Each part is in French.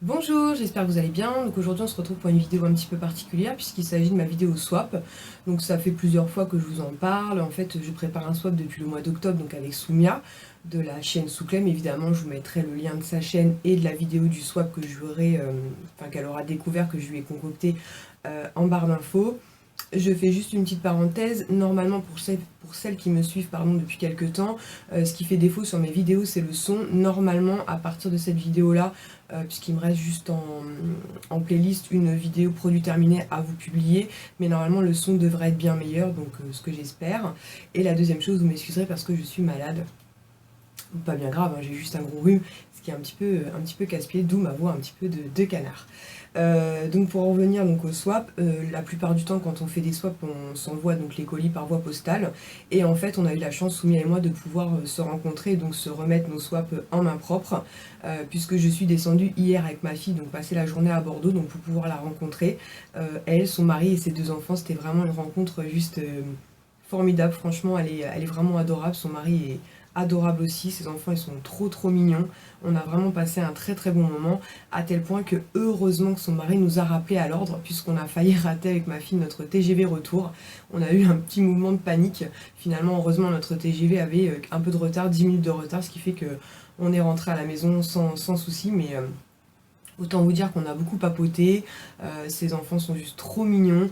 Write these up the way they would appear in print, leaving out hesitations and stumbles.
Bonjour, j'espère que vous allez bien. Donc aujourd'hui on se retrouve pour une vidéo un petit peu particulière puisqu'il s'agit de ma vidéo swap. Donc ça fait plusieurs fois que je vous en parle. En fait je prépare un swap depuis le mois d'octobre donc avec Soumia de la chaîne Souklem. Évidemment je vous mettrai le lien de sa chaîne et de la vidéo du swap que qu'elle aura découvert, que je lui ai concocté en barre d'infos. Je fais juste une petite parenthèse, normalement pour celles qui me suivent depuis quelques temps, ce qui fait défaut sur mes vidéos c'est le son. Normalement à partir de cette vidéo là, puisqu'il me reste juste en playlist une vidéo produit terminé à vous publier, mais normalement le son devrait être bien meilleur, donc ce que j'espère. Et la deuxième chose, vous m'excuserez parce que je suis malade, pas bien grave, hein, j'ai juste un gros rhume, ce qui est un petit peu casse-pied, d'où ma voix un petit peu de canard. Donc pour en revenir donc au swap, la plupart du temps quand on fait des swaps on s'envoie donc les colis par voie postale, et en fait on a eu la chance, Soumia et moi, de pouvoir se rencontrer et donc se remettre nos swaps en main propre, puisque je suis descendue hier avec ma fille donc passer la journée à Bordeaux donc pour pouvoir la rencontrer, elle, son mari et ses deux enfants. C'était vraiment une rencontre juste formidable. Franchement elle est vraiment adorable, son mari est adorable aussi, ses enfants ils sont trop mignons. On a vraiment passé un très bon moment, à tel point que heureusement que son mari nous a rappelé à l'ordre, puisqu'on a failli rater avec ma fille notre TGV retour. On a eu un petit mouvement de panique. Finalement heureusement notre TGV avait un peu de retard, 10 minutes de retard, ce qui fait que on est rentré à la maison sans souci, mais autant vous dire qu'on a beaucoup papoté, ces enfants sont juste trop mignons,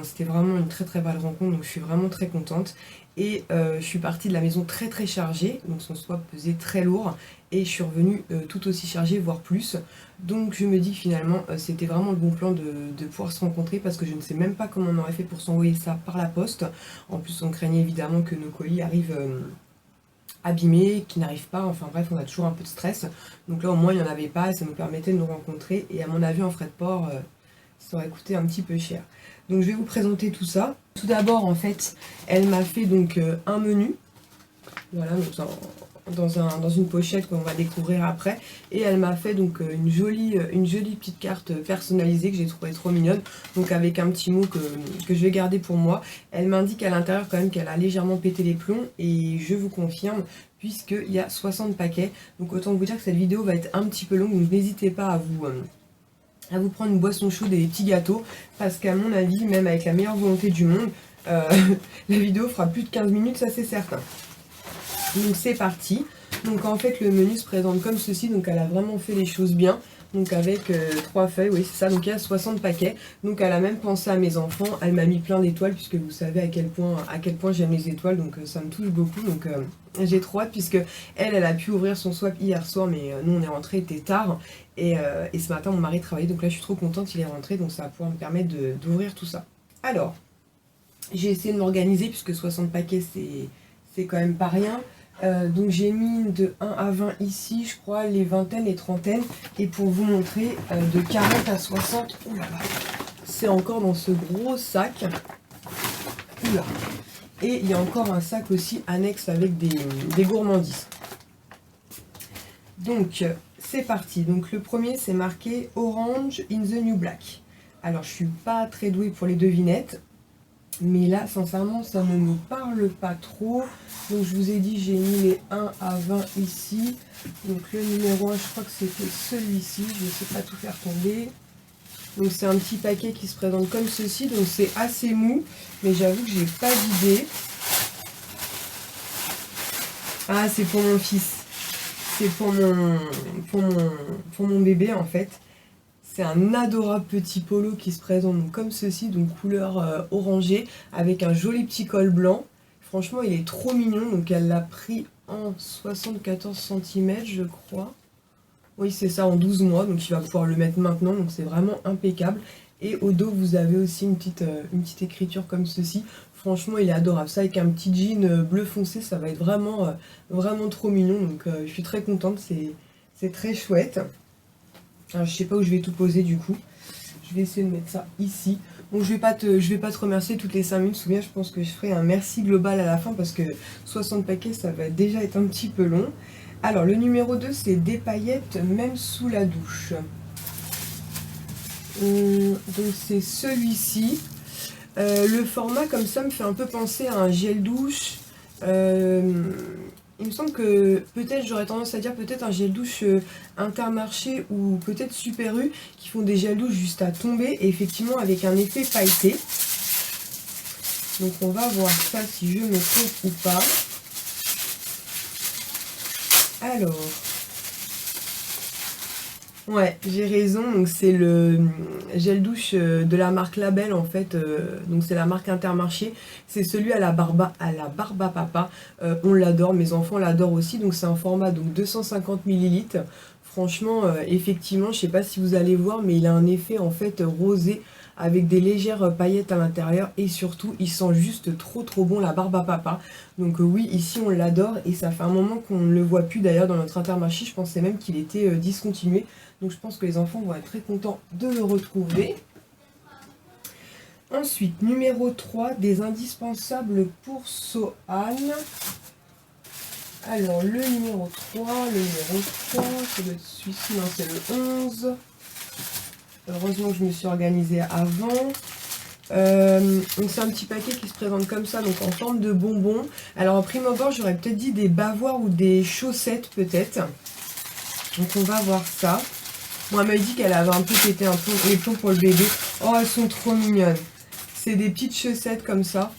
c'était vraiment une très belle rencontre, donc je suis vraiment très contente. Et je suis partie de la maison très chargée, donc son swap pesait très lourd, et je suis revenue tout aussi chargée, voire plus. Donc je me dis que finalement c'était vraiment le bon plan de pouvoir se rencontrer, parce que je ne sais même pas comment on aurait fait pour s'envoyer ça par la poste. En plus on craignait évidemment que nos colis arrivent abîmés, qui n'arrivent pas, enfin bref on a toujours un peu de stress. Donc là au moins il n'y en avait pas et ça nous permettait de nous rencontrer, et à mon avis en frais de port ça aurait coûté un petit peu cher. Donc je vais vous présenter tout ça. Tout d'abord en fait elle m'a fait donc un menu, voilà, donc dans une pochette qu'on va découvrir après, et elle m'a fait donc une jolie petite carte personnalisée que j'ai trouvé trop mignonne, donc avec un petit mot que je vais garder pour moi. Elle m'indique à l'intérieur quand même qu'elle a légèrement pété les plombs, et je vous confirme, puisqu'il y a 60 paquets, donc autant vous dire que cette vidéo va être un petit peu longue, donc n'hésitez pas à vous prendre une boisson chaude et des petits gâteaux, parce qu'à mon avis, même avec la meilleure volonté du monde, la vidéo fera plus de 15 minutes, ça c'est certain. Donc c'est parti. Donc en fait le menu se présente comme ceci, donc elle a vraiment fait les choses bien. Donc avec 3 feuilles, oui c'est ça, donc il y a 60 paquets. Donc elle a même pensé à mes enfants, elle m'a mis plein d'étoiles, puisque vous savez à quel point j'aime les étoiles, donc ça me touche beaucoup. Donc j'ai trop hâte, puisque elle a pu ouvrir son swap hier soir, mais nous on est rentré, il était tard. Et ce matin mon mari travaillait, donc là je suis trop contente, il est rentré, donc ça va pouvoir me permettre d'ouvrir tout ça. Alors, j'ai essayé de m'organiser, puisque 60 paquets c'est quand même pas rien. Donc j'ai mis de 1 à 20 ici, je crois, les vingtaines, les trentaines. Et pour vous montrer, de 40 à 60, oulala, c'est encore dans ce gros sac. Oula. Et il y a encore un sac aussi annexe avec des gourmandises. Donc c'est parti. Donc le premier c'est marqué Orange in the New Black. Alors je suis pas très douée pour les devinettes, mais là sincèrement ça ne me parle pas trop. Donc je vous ai dit, j'ai mis les 1 à 20 ici. Donc le numéro 1 je crois que c'était celui-ci, je ne sais pas tout faire tomber. Donc c'est un petit paquet qui se présente comme ceci, donc c'est assez mou, mais j'avoue que j'ai pas d'idée. Ah, c'est pour mon fils, c'est pour mon bébé en fait. C'est un adorable petit polo qui se présente donc comme ceci, donc couleur orangée, avec un joli petit col blanc. Franchement, il est trop mignon, donc elle l'a pris en 74 cm, je crois. Oui, c'est ça, en 12 mois, donc il va pouvoir le mettre maintenant, donc c'est vraiment impeccable. Et au dos, vous avez aussi une petite écriture comme ceci. Franchement, il est adorable. Ça, avec un petit jean bleu foncé, ça va être vraiment trop mignon. Donc je suis très contente, c'est très chouette. Alors, je sais pas où je vais tout poser du coup. Je vais essayer de mettre ça ici. Bon, je vais pas te remercier toutes les 5 minutes. Souviens, je pense que je ferai un merci global à la fin, parce que 60 paquets, ça va déjà être un petit peu long. Alors, le numéro 2, c'est des paillettes même sous la douche. Donc, c'est celui-ci. Le format, comme ça, me fait un peu penser à un gel douche. il me semble que peut-être, j'aurais tendance à dire peut-être un gel douche Intermarché ou peut-être Super U qui font des gels douche juste à tomber et effectivement avec un effet pailleté. Donc on va voir ça si je me trompe ou pas. Alors, ouais, j'ai raison, donc c'est le gel douche de la marque Label en fait, donc c'est la marque Intermarché, c'est celui à la barbe à papa. On l'adore, mes enfants l'adorent aussi, donc c'est un format donc 250 ml. Franchement, effectivement, je sais pas si vous allez voir, mais il a un effet en fait rosé avec des légères paillettes à l'intérieur et surtout il sent juste trop bon la barbe à papa. Donc oui, ici on l'adore et ça fait un moment qu'on ne le voit plus d'ailleurs dans notre Intermarché, je pensais même qu'il était discontinué. Donc je pense que les enfants vont être très contents de le retrouver. Ensuite, numéro 3, des indispensables pour Sohan. Alors le numéro 3, ça doit être celui-ci, non c'est le 11. Heureusement que je me suis organisée avant. Donc c'est un petit paquet qui se présente comme ça, donc en forme de bonbons. Alors en prime abord, j'aurais peut-être dit des bavoirs ou des chaussettes peut-être. Donc on va voir ça. Moi, elle m'a dit qu'elle avait un peu pété les plombs pour le bébé. Oh, elles sont trop mignonnes. C'est des petites chaussettes comme ça,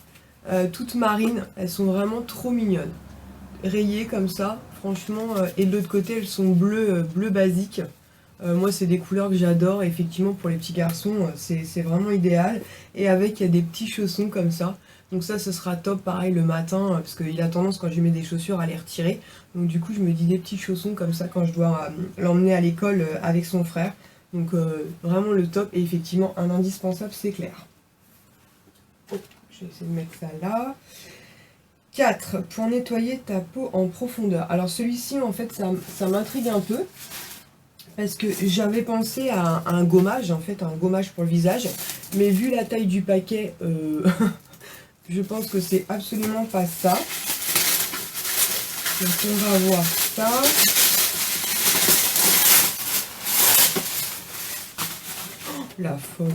toutes marines. Elles sont vraiment trop mignonnes. Rayées comme ça, franchement. Et de l'autre côté, elles sont bleu basique. Moi, c'est des couleurs que j'adore. Effectivement, pour les petits garçons, c'est vraiment idéal. Et avec, il y a des petits chaussons comme ça. Donc ça, ce sera top, pareil, le matin, parce qu'il a tendance, quand je mets des chaussures, à les retirer. Donc du coup, je me dis des petits chaussons comme ça quand je dois l'emmener à l'école avec son frère. Donc vraiment le top. Et effectivement, un indispensable, c'est clair. Oh, je vais essayer de mettre ça là. 4. Pour nettoyer ta peau en profondeur. Alors celui-ci, en fait, ça m'intrigue un peu. Parce que j'avais pensé à un gommage, en fait, un gommage pour le visage. Mais vu la taille du paquet, je pense que c'est absolument pas ça. Donc on va voir ça. Oh, la folle.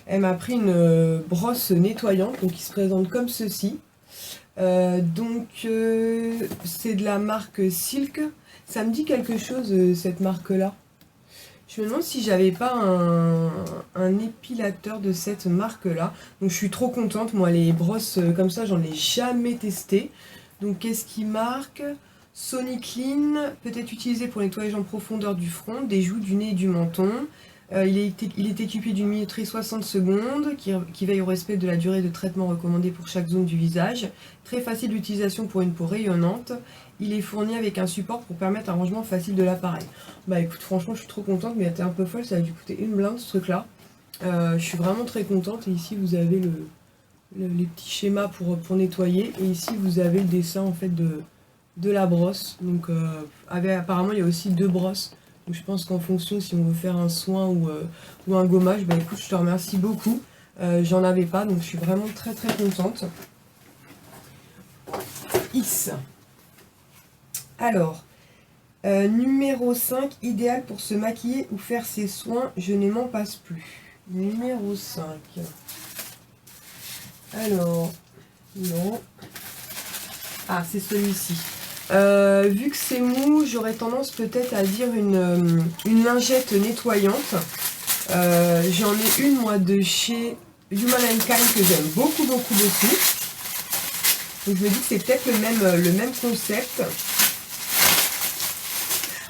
Elle m'a pris une brosse nettoyante, donc qui se présente comme ceci. C'est de la marque Silk. Ça me dit quelque chose, cette marque-là. Je me demande si j'avais pas un épilateur de cette marque-là. Donc je suis trop contente. Moi, les brosses comme ça, j'en ai jamais testé. Donc qu'est-ce qui marque? Sonic Clean, peut-être utilisé pour nettoyage en profondeur du front, des joues, du nez et du menton. Il est équipé d'une minuterie 60 secondes qui veille au respect de la durée de traitement recommandée pour chaque zone du visage. Très facile d'utilisation pour une peau rayonnante. Il est fourni avec un support pour permettre un rangement facile de l'appareil. Bah écoute, franchement, je suis trop contente, mais elle était un peu folle, ça a dû coûter une blinde ce truc-là. Je suis vraiment très contente. Et ici, vous avez les petits schémas pour nettoyer. Et ici, vous avez le dessin en fait de la brosse. Donc apparemment, il y a aussi 2 brosses. Donc je pense qu'en fonction, si on veut faire un soin ou un gommage, bah écoute, je te remercie beaucoup. J'en avais pas, donc je suis vraiment très contente. X. Alors, numéro 5, idéal pour se maquiller ou faire ses soins, je ne m'en passe plus. Numéro 5. Alors, non. Ah, c'est celui-ci. Vu que c'est mou, j'aurais tendance peut-être à dire une lingette nettoyante. J'en ai une, moi, de chez Human Kind que j'aime beaucoup. Donc je me dis que c'est peut-être le même concept.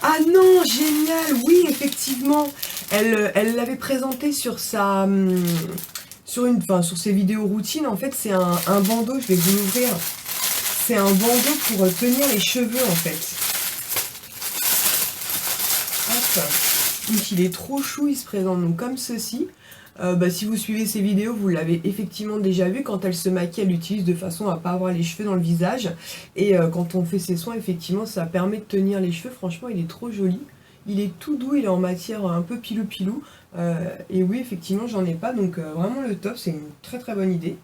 Ah non, génial, oui, effectivement. Elle l'avait présenté sur ses vidéos routines. En fait, c'est un bandeau, je vais vous l'ouvrir. C'est un bandeau pour tenir les cheveux, en fait. Hop. Donc, il est trop chou, il se présente donc comme ceci. Si vous suivez ces vidéos, vous l'avez effectivement déjà vu. Quand elle se maquille, elle l'utilise de façon à ne pas avoir les cheveux dans le visage. Et quand on fait ses soins, effectivement, ça permet de tenir les cheveux. Franchement, il est trop joli. Il est tout doux, il est en matière un peu pilou-pilou. Et oui, effectivement, j'en ai pas. Donc vraiment le top, c'est une très bonne idée.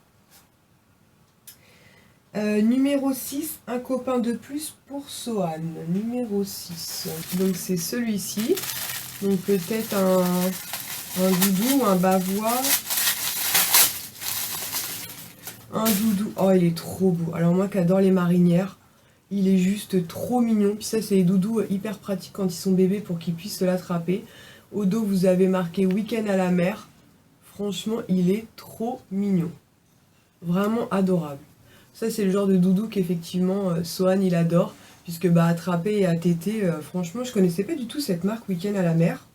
Numéro 6, un copain de plus pour Sohan. Numéro 6. Donc c'est celui-ci. Donc peut-être un doudou, un bavoir. Un doudou. Oh, il est trop beau. Alors moi qui adore les marinières, Il est juste trop mignon. Puis ça, c'est les doudous hyper pratiques quand ils sont bébés pour qu'ils puissent l'attraper. Au dos, vous avez marqué week-end à la mer. Franchement, il est trop mignon. Vraiment adorable. Ça, c'est le genre de doudou qu'effectivement, Sohan, il adore. Puisque bah, attraper et à téter, franchement, je connaissais pas du tout cette marque week-end à la mer.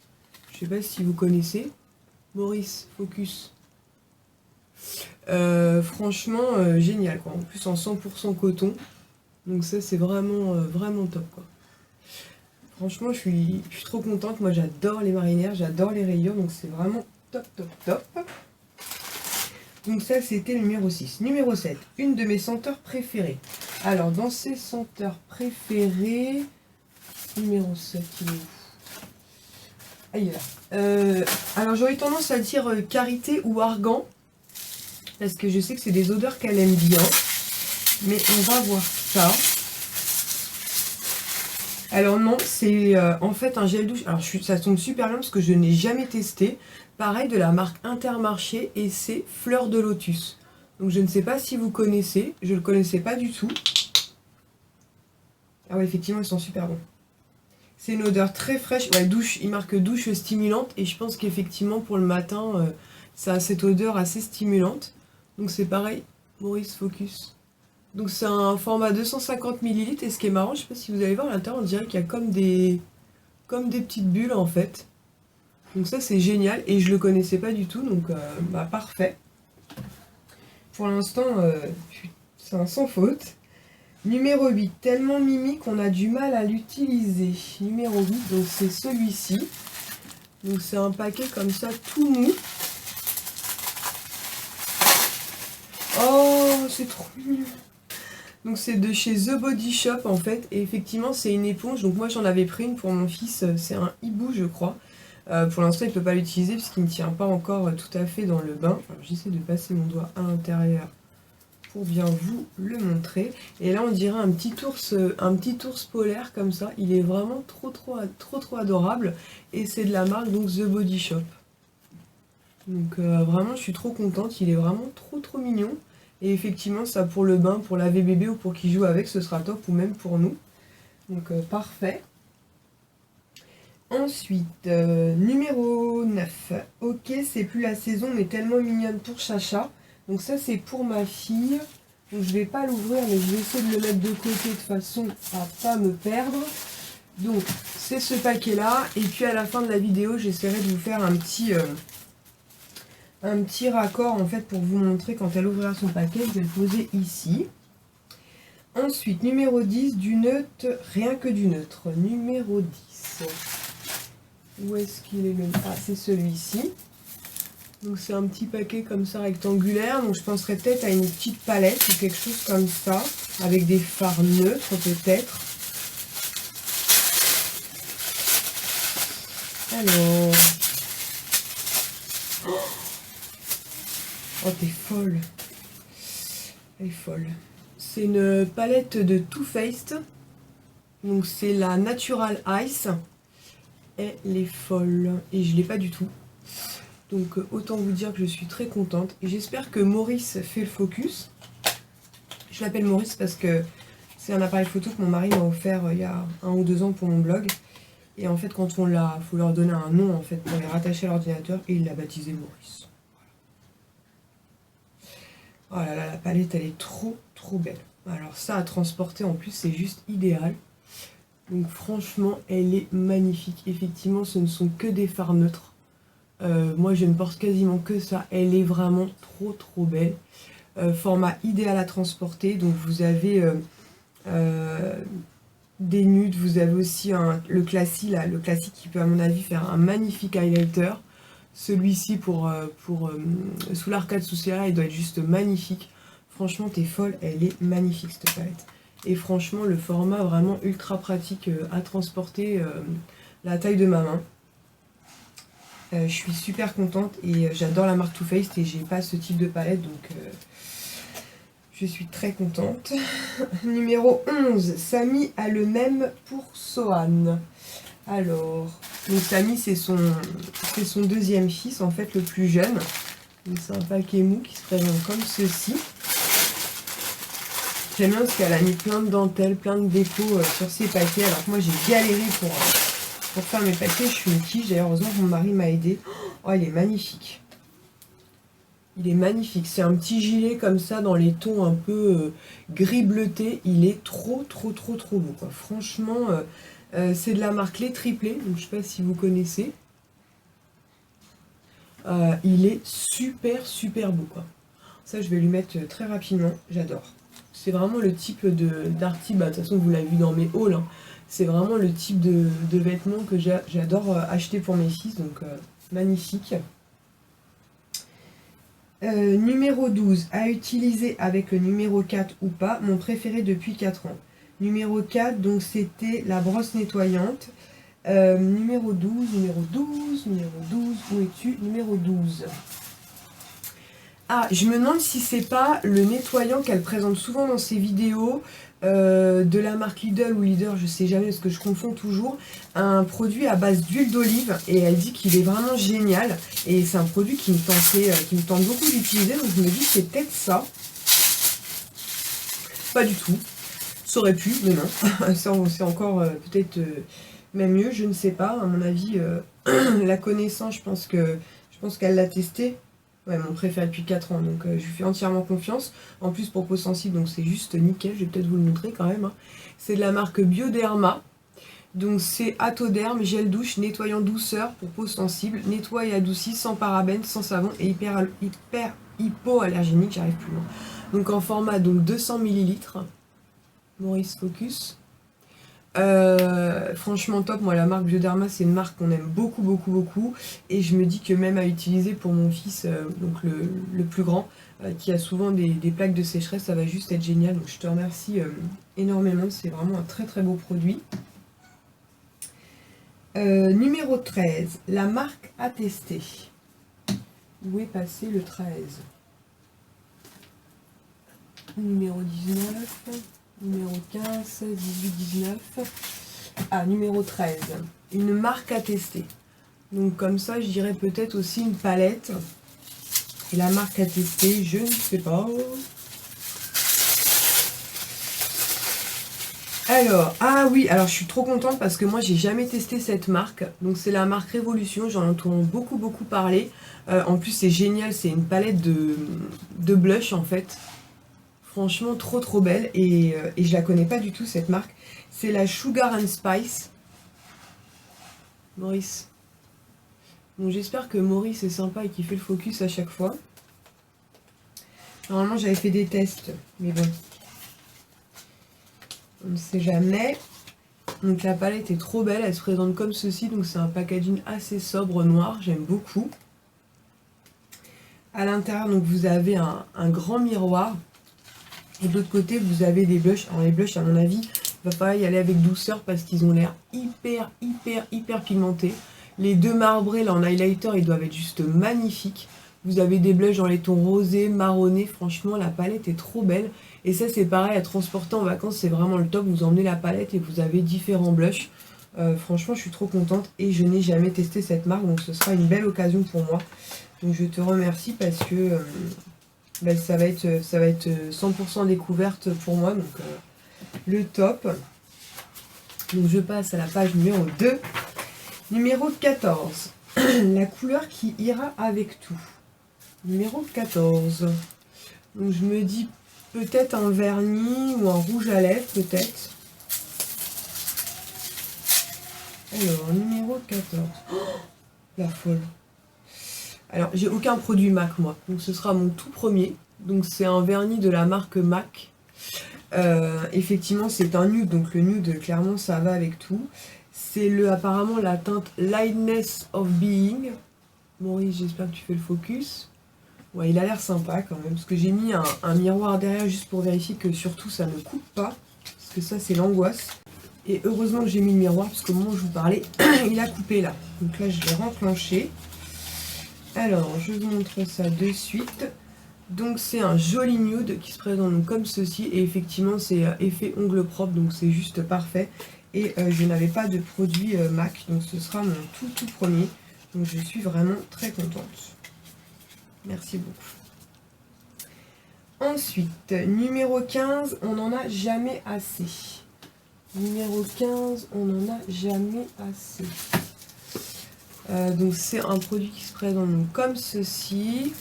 Je sais pas si vous connaissez. Maurice, Focus. Franchement, génial, quoi. En plus, en 100% coton. Donc ça, c'est vraiment, vraiment top, quoi. Franchement, je suis trop contente. Moi, j'adore les marinières, j'adore les rayures. Donc c'est vraiment top, top, top. Donc ça, c'était le numéro 6. Numéro 7, une de mes senteurs préférées. Alors, dans ces senteurs préférées... Numéro 7, il est où? Ah, il est là. Alors, j'aurais tendance à dire karité ou argan. Parce que je sais que c'est des odeurs qu'elle aime bien. Mais on va voir ça. Alors non, c'est en fait un gel douche. Alors ça tombe super bien parce que je n'ai jamais testé. Pareil, de la marque Intermarché et c'est Fleur de Lotus. Donc je ne sais pas si vous connaissez. Je ne le connaissais pas du tout. Ah ouais, effectivement, ils sont super bons. C'est une odeur très fraîche. Ouais, douche, il marque douche stimulante. Et je pense qu'effectivement, pour le matin, ça a cette odeur assez stimulante. Donc c'est pareil, Maurice Focus. Donc c'est un format 250 ml. Et ce qui est marrant, je sais pas si vous allez voir à l'intérieur, on dirait qu'il y a comme des petites bulles en fait. Donc ça c'est génial. Et je le connaissais pas du tout. Donc bah, parfait. Pour l'instant, c'est un sans faute. Numéro 8, tellement mimi qu'on a du mal à l'utiliser. Numéro 8, donc c'est celui-ci. Donc c'est un paquet comme ça, tout mou. Oh, c'est trop mignon. Donc c'est de chez The Body Shop en fait. Et effectivement, c'est une éponge. Donc moi j'en avais pris une pour mon fils. C'est un hibou, je crois. Pour l'instant, il ne peut pas l'utiliser puisqu'il ne tient pas encore tout à fait dans le bain. J'essaie de passer mon doigt à l'intérieur pour bien vous le montrer. Et là on dirait un petit ours polaire comme ça. Il est vraiment trop adorable. Et c'est de la marque donc The Body Shop. Donc vraiment je suis trop contente. Il est vraiment trop mignon. Et effectivement ça pour le bain, pour laver bébé ou pour qu'il joue avec, ce sera top. Ou même pour nous. Donc parfait. Ensuite, numéro 9. Ok, c'est plus la saison mais tellement mignonne pour Chacha. Donc ça c'est pour ma fille. Donc je vais pas l'ouvrir mais je vais essayer de le mettre de côté de façon à pas me perdre. Donc c'est ce paquet là. Et puis à la fin de la vidéo j'essaierai de vous faire un petit raccord en fait pour vous montrer quand elle ouvrira son paquet. Je vais le poser ici. Ensuite numéro 10 du neutre, rien que du neutre. Numéro 10. Où est-ce qu'il est le... Ah c'est celui-ci. Donc c'est un petit paquet comme ça rectangulaire. Donc je penserais peut-être à une petite palette ou quelque chose comme ça. Avec des fards neutres peut-être. Alors. Oh t'es folle. Elle est folle. C'est une palette de Too Faced. Donc c'est la Natural Ice. Elle est folle. Et je l'ai pas du tout. Donc autant vous dire que je suis très contente. Et j'espère que Maurice fait le focus. Je l'appelle Maurice parce que c'est un appareil photo que mon mari m'a offert il y a 1 ou 2 ans pour mon blog. Et en fait quand on l'a, il faut leur donner un nom en fait pour les rattacher à l'ordinateur. Et il l'a baptisé Maurice. Oh là là, la palette elle est trop belle. Alors ça à transporter en plus c'est juste idéal. Donc franchement elle est magnifique. Effectivement ce ne sont que des fards neutres. Moi je ne porte quasiment que ça. Elle est vraiment trop belle. Format idéal à transporter. Donc vous avez des nudes. Vous avez aussi le classique là, le classique qui peut à mon avis faire un magnifique highlighter. Celui-ci pour sous l'arcade sous serré, il doit être juste magnifique. Franchement t'es folle, elle est magnifique cette palette. Et franchement le format vraiment ultra pratique à transporter, la taille de ma main. Je suis super contente et j'adore la marque Too Faced et j'ai pas ce type de palette donc je suis très contente. Numéro 11, Samy a le même pour Sohan. Alors, donc Samy c'est son deuxième fils en fait, le plus jeune. C'est un paquet mou qui se présente comme ceci. j'aime bien parce qu'elle a mis plein de dentelles, plein de déco sur ses paquets. Alors que moi j'ai galéré pour faire mes paquets. Je suis une tige. D'ailleurs, heureusement que mon mari m'a aidé. Oh, il est magnifique. Il est magnifique. C'est un petit gilet comme ça dans les tons un peu gris bleuté. Il est trop beau, quoi. Franchement, c'est de la marque Les Triplés. Donc je sais pas si vous connaissez. Il est super beau, quoi. Ça, je vais lui mettre très rapidement. J'adore. C'est vraiment le type d'article. Bah, de toute façon, vous l'avez vu dans mes hauls. Hein. C'est vraiment le type de vêtements que j'adore acheter pour mes fils. Donc, magnifique. Numéro 12, à utiliser avec le numéro 4 ou pas, mon préféré depuis 4 ans. Numéro 4, donc c'était la brosse nettoyante. Numéro 12, où es-tu? Numéro 12. Ah, je me demande si c'est pas le nettoyant qu'elle présente souvent dans ses vidéos, de la marque Lidl ou Leader, je sais jamais parce que je confonds toujours, un produit à base d'huile d'olive et elle dit qu'il est vraiment génial et c'est un produit qui me tente beaucoup d'utiliser, donc je me dis c'est peut-être ça. Pas du tout, ça aurait pu, mais non, c'est encore peut-être même mieux, je ne sais pas, à mon avis, la connaissance, je pense qu'elle l'a testé. Ouais, mon préféré depuis 4 ans, donc je lui fais entièrement confiance. En plus, pour peau sensible, donc c'est juste nickel, je vais peut-être vous le montrer quand même. Hein. C'est de la marque Bioderma. Donc c'est Atoderm, gel douche, nettoyant douceur pour peau sensible, nettoie et adoucit sans parabènes, sans savon et hypoallergénique, j'arrive plus loin. Donc en format donc 200 ml. Maurice Focus. Franchement top, moi la marque Bioderma c'est une marque qu'on aime beaucoup et je me dis que même à utiliser pour mon fils, donc le plus grand, qui a souvent des plaques de sécheresse, ça va juste être génial, donc je te remercie énormément, c'est vraiment un très beau produit. Numéro 13, la marque à tester. Où est passé le 13? Numéro 19, numéro 15, 16, 18, 19. Ah, numéro 13. Une marque à tester. Donc comme ça, je dirais peut-être aussi une palette. Et la marque à tester, je ne sais pas. Alors, ah oui, alors je suis trop contente parce que moi, j'ai jamais testé cette marque. Donc c'est la marque Révolution, j'en entends beaucoup parler. En plus, c'est génial, c'est une palette de blush en fait. Franchement, trop belle et je la connais pas du tout cette marque. C'est la Sugar and Spice. Maurice. Donc j'espère que Maurice est sympa et qu'il fait le focus à chaque fois. Normalement j'avais fait des tests, mais bon. On ne sait jamais. Donc la palette est trop belle, elle se présente comme ceci. Donc c'est un packaging assez sobre noir, j'aime beaucoup. À l'intérieur, donc vous avez un grand miroir. Et de l'autre côté, vous avez des blushs. Alors les blushs, à mon avis, il va falloir y aller avec douceur parce qu'ils ont l'air hyper pigmentés. Les deux marbrés, là, en highlighter, ils doivent être juste magnifiques. Vous avez des blushs dans les tons rosés, marronnés. Franchement, la palette est trop belle. Et ça, c'est pareil, à transporter en vacances, c'est vraiment le top. Vous emmenez la palette et vous avez différents blushs. Franchement, je suis trop contente et je n'ai jamais testé cette marque. Donc, ce sera une belle occasion pour moi. Donc, je te remercie parce que... ben, ça va être 100% découverte pour moi, donc le top. Donc je passe à la page numéro 2. Numéro 14. La couleur qui ira avec tout. Numéro 14. Donc je me dis peut-être un vernis ou un rouge à lèvres, peut-être. Alors, numéro 14. Oh, la folle. Alors, j'ai aucun produit MAC, moi. Donc, ce sera mon tout premier. Donc, c'est un vernis de la marque MAC. Effectivement, c'est un nude. Donc, le nude, clairement, ça va avec tout. C'est apparemment la teinte Lightness of Being. Maurice, j'espère que tu fais le focus. Ouais, il a l'air sympa quand même. Parce que j'ai mis un miroir derrière juste pour vérifier que surtout, ça ne coupe pas. Parce que ça, c'est l'angoisse. Et heureusement que j'ai mis le miroir. Parce qu'au moment où je vous parlais, il a coupé là. Donc là, je l'ai renclenché. Alors, je vous montre ça de suite. Donc, c'est un joli nude qui se présente comme ceci. Et effectivement, c'est effet ongle propre, donc c'est juste parfait. Et je n'avais pas de produit MAC, donc ce sera mon tout premier. Donc, je suis vraiment très contente. Merci beaucoup. Ensuite, numéro 15, on n'en a jamais assez. Numéro 15, on n'en a jamais assez. Donc c'est un produit qui se présente donc comme ceci.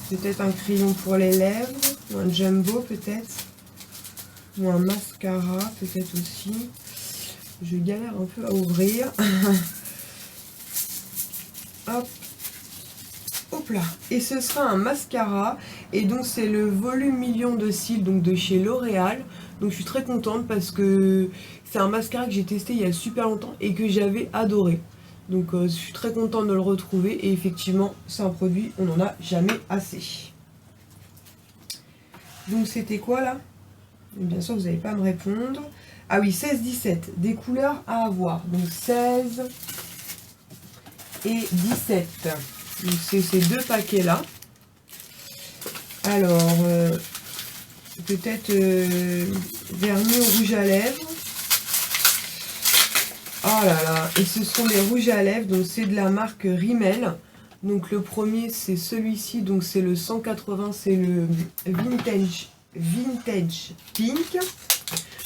Peut-être un crayon pour les lèvres, ou un jumbo peut-être. Ou un mascara peut-être aussi. Je galère un peu à ouvrir. Hop. Hop là. Et ce sera un mascara. Et donc c'est le volume million de cils donc de chez L'Oréal. Donc je suis très contente parce que c'est un mascara que j'ai testé il y a super longtemps et que j'avais adoré. Donc je suis très contente de le retrouver. Et effectivement c'est un produit, on n'en a jamais assez. Donc c'était quoi là? Et bien sûr vous n'allez pas me répondre. Ah oui, 16-17, des couleurs à avoir. Donc 16 et 17. Donc c'est ces deux paquets là. Alors, peut-être vernis au rouge à lèvres. Oh là là, et ce sont des rouges à lèvres, donc c'est de la marque Rimmel. Donc le premier c'est celui-ci, donc c'est le 180, c'est le Vintage Pink.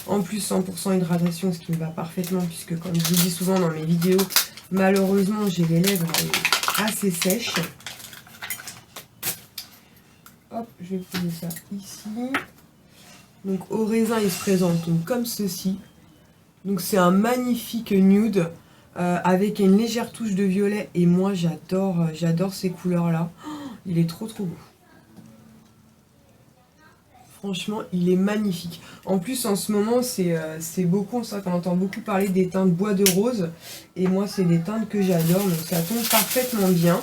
En plus 100% hydratation, ce qui me va parfaitement puisque comme je vous dis souvent dans mes vidéos, malheureusement j'ai les lèvres assez sèches. Hop, je vais poser ça ici. Donc au raisin il se présente donc comme ceci. Donc c'est un magnifique nude avec une légère touche de violet et moi j'adore ces couleurs là. Oh, il est trop beau. Franchement, il est magnifique. En plus, en ce moment, c'est beaucoup, ça qu'on entend beaucoup parler des teintes bois de rose. Et moi, c'est des teintes que j'adore, donc ça tombe parfaitement bien.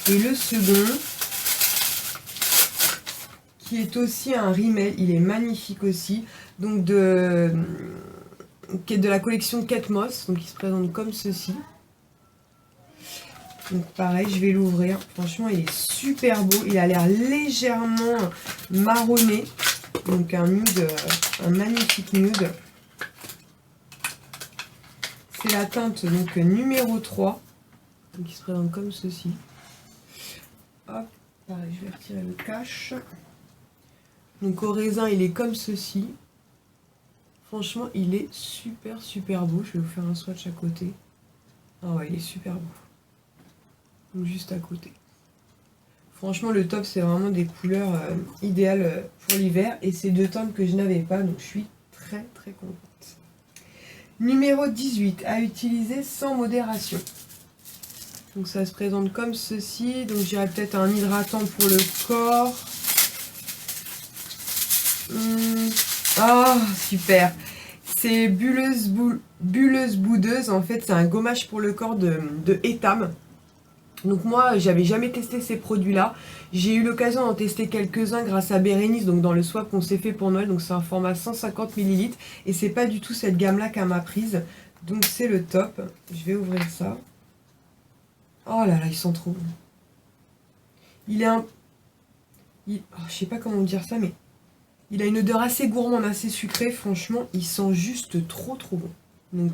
Et le second, qui est aussi un Rimmel, il est magnifique aussi. Donc, qui est de la collection Kate Moss, donc il se présente comme ceci. Donc pareil, je vais l'ouvrir. Franchement, il est super beau. Il a l'air légèrement marronné. Donc un nude, un magnifique nude. C'est la teinte donc numéro 3. Donc il se présente comme ceci. Hop, pareil, je vais retirer le cache. Donc au raisin, il est comme ceci. Franchement, il est super beau. Je vais vous faire un swatch à côté. Ah ouais, il est super beau. Juste à côté. Franchement le top c'est vraiment des couleurs idéales pour l'hiver et c'est deux teintes que je n'avais pas donc je suis très contente. Numéro 18 à utiliser sans modération. Donc ça se présente comme ceci. Donc j'irai peut-être un hydratant pour le corps. Ah super. C'est bulleuse boudeuse en fait, c'est un gommage pour le corps de Etam. Donc moi, j'avais jamais testé ces produits-là. J'ai eu l'occasion d'en tester quelques-uns grâce à Bérénice, donc dans le swap qu'on s'est fait pour Noël. Donc c'est un format 150 ml. Et c'est pas du tout cette gamme-là qu'elle m'a prise. Donc c'est le top. Je vais ouvrir ça. Oh là là, ils sont trop bons. Il est un... Oh, je sais pas comment dire ça, mais... Il a une odeur assez gourmande, assez sucrée. Franchement, il sent juste trop bon. Donc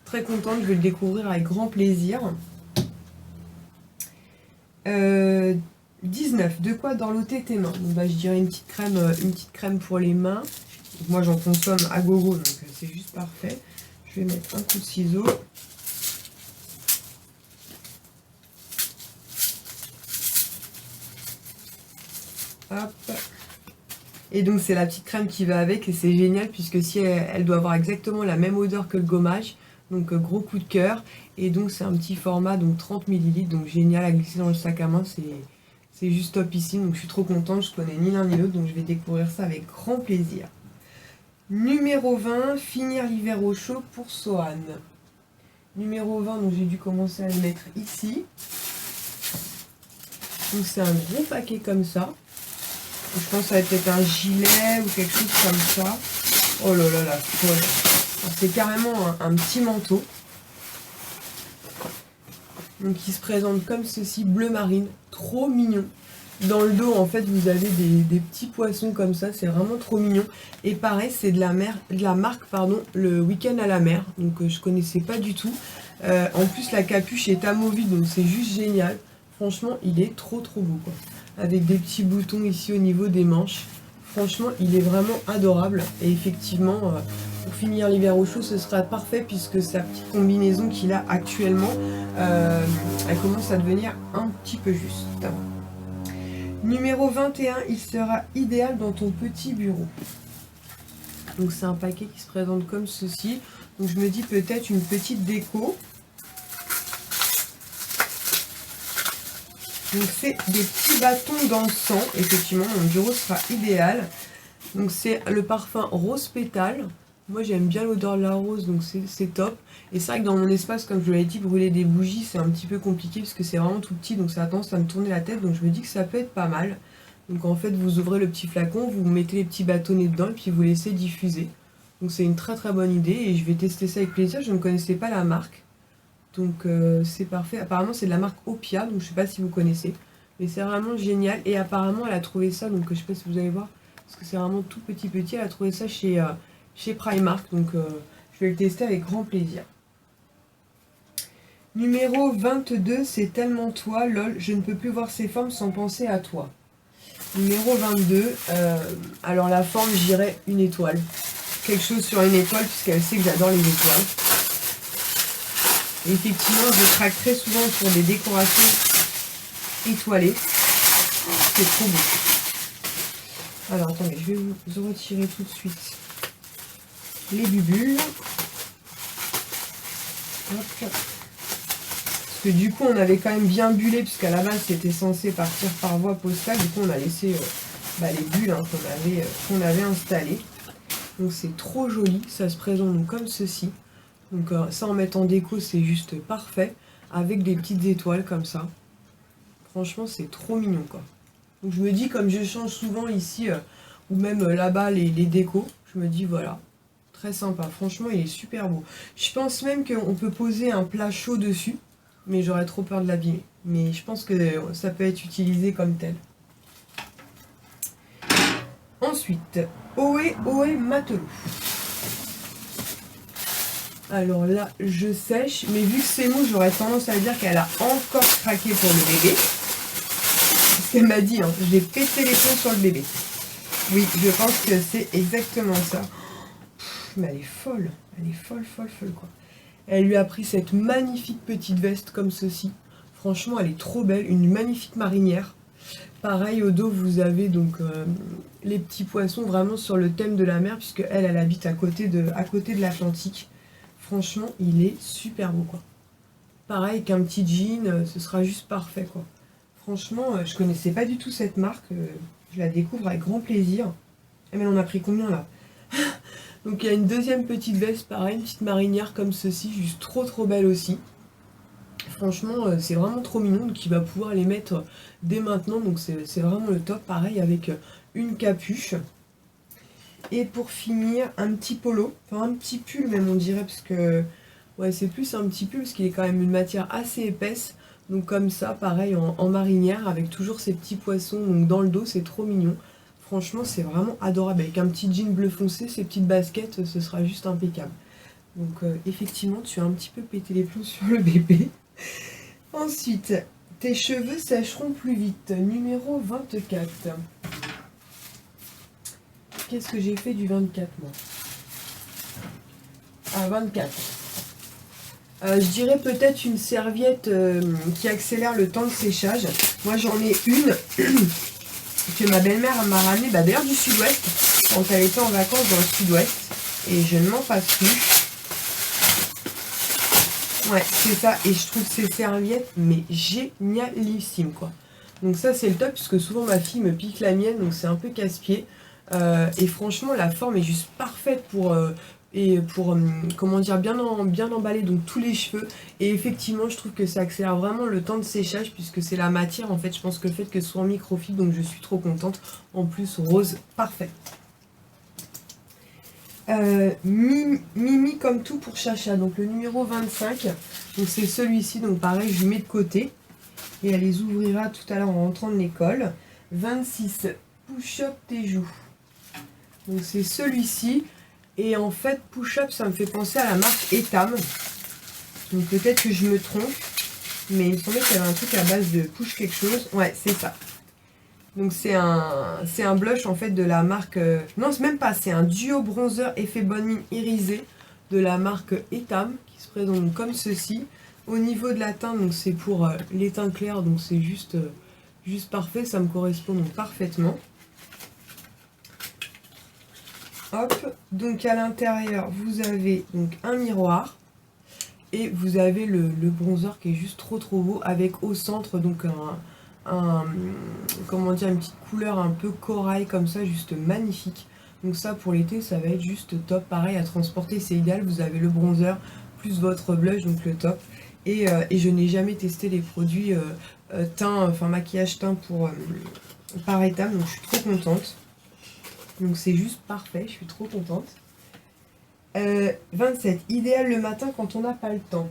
très contente, je vais le découvrir avec grand plaisir. 19, de quoi dorloter tes mains. Donc, bah, je dirais une petite crème pour les mains. Donc, moi j'en consomme à gogo, donc c'est juste parfait. Je vais mettre un coup de ciseau. Hop. Et donc c'est la petite crème qui va avec et c'est génial puisque si elle doit avoir exactement la même odeur que le gommage. Donc gros coup de cœur. Et donc c'est un petit format, donc 30 ml. Donc génial à glisser dans le sac à main. C'est juste top ici. Donc je suis trop contente. Je connais ni l'un ni l'autre. Donc je vais découvrir ça avec grand plaisir. Numéro 20, finir l'hiver au chaud pour Sohan. Numéro 20, donc j'ai dû commencer à le mettre ici. Donc c'est un gros paquet comme ça. Donc, je pense que ça va être un gilet ou quelque chose comme ça. Oh là là là, c'est carrément un petit manteau. Donc il se présente comme ceci, bleu marine, trop mignon. Dans le dos en fait vous avez des petits poissons comme ça, c'est vraiment trop mignon. Et pareil c'est de la marque pardon, le Week-end à la mer, donc je connaissais pas du tout. En plus la capuche est amovible donc c'est juste génial. Franchement il est trop beau quoi. avec des petits boutons ici au niveau des manches. Franchement, il est vraiment adorable. Et effectivement, pour finir l'hiver au chaud, ce sera parfait puisque sa petite combinaison qu'il a actuellement, elle commence à devenir un petit peu juste. Numéro 21, il sera idéal dans ton petit bureau. Donc c'est un paquet qui se présente comme ceci. Donc je me dis peut-être une petite déco. Donc c'est des petits bâtons d'encens. Effectivement, mon bureau sera idéal. Donc c'est le parfum rose pétale. Moi j'aime bien l'odeur de la rose, donc c'est top. Et c'est vrai que dans mon espace, comme je vous l'avais dit, brûler des bougies, c'est un petit peu compliqué parce que c'est vraiment tout petit, donc ça a tendance à me tourner la tête. Donc je me dis que ça peut être pas mal. Donc en fait, vous ouvrez le petit flacon, vous mettez les petits bâtonnets dedans et puis vous laissez diffuser. Donc c'est une très très bonne idée et je vais tester ça avec plaisir. Je ne connaissais pas la marque. Donc c'est parfait. Apparemment c'est de la marque Opia, donc je sais pas si vous connaissez. Mais c'est vraiment génial. Et apparemment elle a trouvé ça, donc je sais pas si vous allez voir, parce que c'est vraiment tout petit. Elle a trouvé ça chez Primark, donc je vais le tester avec grand plaisir. Numéro 22, c'est tellement toi, lol, je ne peux plus voir ces formes sans penser à toi. Numéro 22, alors la forme, je dirais une étoile. Quelque chose sur une étoile, puisqu'elle sait que j'adore les étoiles. Et effectivement, je craque très souvent pour des décorations étoilées. C'est trop beau. Alors attendez, je vais vous retirer tout de suite les bubules. Hop. Parce que du coup on avait quand même bien bullé, puisqu'à la base c'était censé partir par voie postale. Du coup on a laissé les bulles qu'on avait installées. Donc c'est trop joli, ça se présente donc comme ceci. Donc ça en mettant en déco c'est juste parfait. Avec des petites étoiles comme ça. Franchement c'est trop mignon quoi. Donc je me dis, comme je change souvent ici ou même là-bas les décos, je me dis voilà. Très sympa, franchement il est super beau. Je pense même qu'on peut poser un plat chaud dessus, mais j'aurais trop peur de l'abîmer. Mais je pense que ça peut être utilisé comme tel. Ensuite, Ohé Ohé Matelot. Alors là, je sèche, mais vu que c'est mou, j'aurais tendance à dire qu'elle a encore craqué pour le bébé. C'est ce qu'elle m'a dit, hein. J'ai pété les plombs sur le bébé. Oui, je pense que c'est exactement ça. Mais elle est folle, folle quoi. Elle lui a pris cette magnifique petite veste comme ceci. Franchement, elle est trop belle, une magnifique marinière. Pareil, au dos, vous avez donc les petits poissons vraiment sur le thème de la mer, puisque elle habite à côté de l'Atlantique. Franchement, il est super beau quoi. Pareil qu'un petit jean, ce sera juste parfait quoi. Franchement, je connaissais pas du tout cette marque. Je la découvre avec grand plaisir. Et mais on a pris combien là? Donc il y a une deuxième petite veste, pareil, une petite marinière comme ceci, juste trop belle aussi. Franchement, c'est vraiment trop mignon, donc il va pouvoir les mettre dès maintenant, donc c'est vraiment le top. Pareil avec une capuche. Et pour finir, un petit polo, enfin un petit pull même on dirait, parce que ouais c'est plus un petit pull, parce qu'il est quand même une matière assez épaisse. Donc comme ça, pareil en marinière, avec toujours ces petits poissons donc dans le dos, c'est trop mignon. Franchement, c'est vraiment adorable. Avec un petit jean bleu foncé, ces petites baskets, ce sera juste impeccable. Donc, effectivement, tu as un petit peu pété les plombs sur le bébé. Ensuite, tes cheveux sècheront plus vite. Numéro 24. Qu'est-ce que j'ai fait du 24, moi? Ah, 24. Je dirais peut-être une serviette qui accélère le temps de séchage. Moi, j'en ai une que ma belle-mère m'a ramenée, d'ailleurs du sud-ouest, quand elle était en vacances dans le sud-ouest, et je ne m'en passe plus. Ouais, c'est ça, et je trouve ces serviettes, mais génialissimes, quoi. Donc ça, c'est le top, puisque souvent ma fille me pique la mienne, donc c'est un peu casse-pied. Et franchement, la forme est juste parfaite pour comment dire, bien emballer donc tous les cheveux. Et effectivement, je trouve que ça accélère vraiment le temps de séchage, puisque c'est la matière en fait. Je pense que le fait que ce soit en microfibre, donc je suis trop contente. En plus, rose, parfait. Mimi comme tout pour Chacha, donc le numéro 25. Donc c'est celui-ci, donc pareil, je lui mets de côté. Et elle les ouvrira tout à l'heure en rentrant de l'école. 26, push-up tes joues. Donc c'est celui-ci. Et en fait, push-up, ça me fait penser à la marque Etam. Donc peut-être que je me trompe. Mais il me semblait qu'il y avait un truc à base de push quelque chose. Ouais, c'est ça. Donc c'est un blush en fait de la marque... non, c'est même pas, c'est un duo bronzer effet bonne mine irisé de la marque Etam, qui se présente comme ceci. Au niveau de la teinte, donc c'est pour les teints clairs, donc c'est juste parfait, ça me correspond donc parfaitement. Hop, donc à l'intérieur, vous avez donc un miroir. Et vous avez le bronzer qui est juste trop beau, avec au centre donc comment dire, une petite couleur un peu corail comme ça, juste magnifique. Donc ça pour l'été ça va être juste top, pareil à transporter, c'est idéal. Vous avez le bronzer plus votre blush, donc le top. Et je n'ai jamais testé les produits teint, enfin maquillage teint par Etam, donc je suis trop contente. Donc c'est juste parfait, je suis trop contente. 27, idéal le matin quand on n'a pas le temps.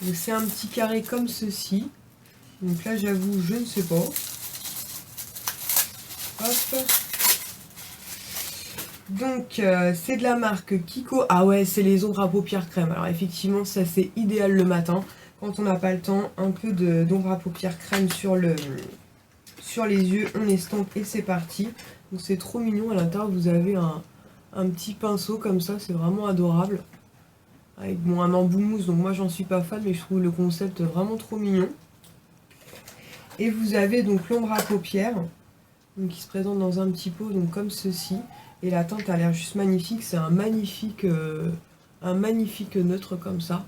Donc c'est un petit carré comme ceci. Donc là j'avoue je ne sais pas. Hop. Donc c'est de la marque Kiko. Ah ouais, c'est les ombres à paupières crème. Alors effectivement ça c'est idéal le matin. Quand on n'a pas le temps, un peu d'ombre à paupières crème sur les yeux, on estompe et c'est parti. Donc c'est trop mignon. À l'intérieur vous avez un petit pinceau comme ça, c'est vraiment adorable. Avec bon, un embout mousse, donc moi j'en suis pas fan, mais je trouve le concept vraiment trop mignon. Et vous avez donc l'ombre à paupières, donc qui se présente dans un petit pot, donc comme ceci. Et la teinte a l'air juste magnifique, c'est un magnifique neutre comme ça.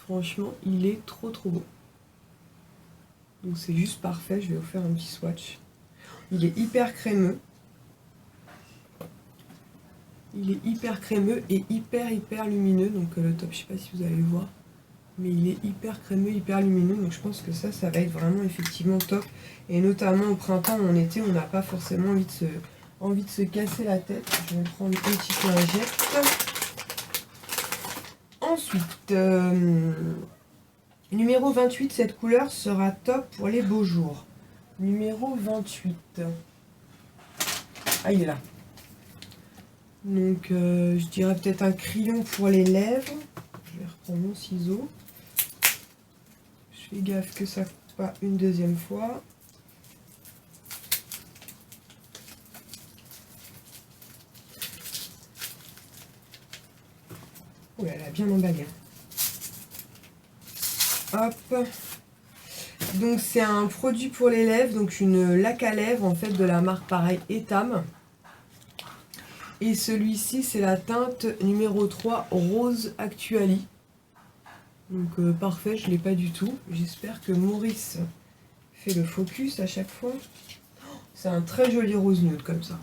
Franchement, il est trop beau. Donc c'est juste parfait, je vais vous faire un petit swatch. Il est hyper crémeux. Il est hyper crémeux et hyper lumineux, donc le top, je sais pas si vous allez le voir, mais il est hyper crémeux, hyper lumineux, donc je pense que ça va être vraiment effectivement top. Et notamment au printemps ou en été, on n'a pas forcément envie de se casser la tête. Je vais prendre une petite lingette. Ensuite, numéro 28, cette couleur sera top pour les beaux jours. Numéro 28. Ah, il est là. Donc je dirais peut-être un crayon pour les lèvres. Je vais reprendre mon ciseau. Je fais gaffe que ça ne coupe pas une deuxième fois. Oh, elle a bien emballé. Hop. Donc c'est un produit pour les lèvres, donc une laque à lèvres en fait de la marque pareil Etam. Et celui-ci c'est la teinte numéro 3 Rose Actuali. Donc parfait, je ne l'ai pas du tout. J'espère que Maurice fait le focus à chaque fois. C'est un très joli rose nude comme ça.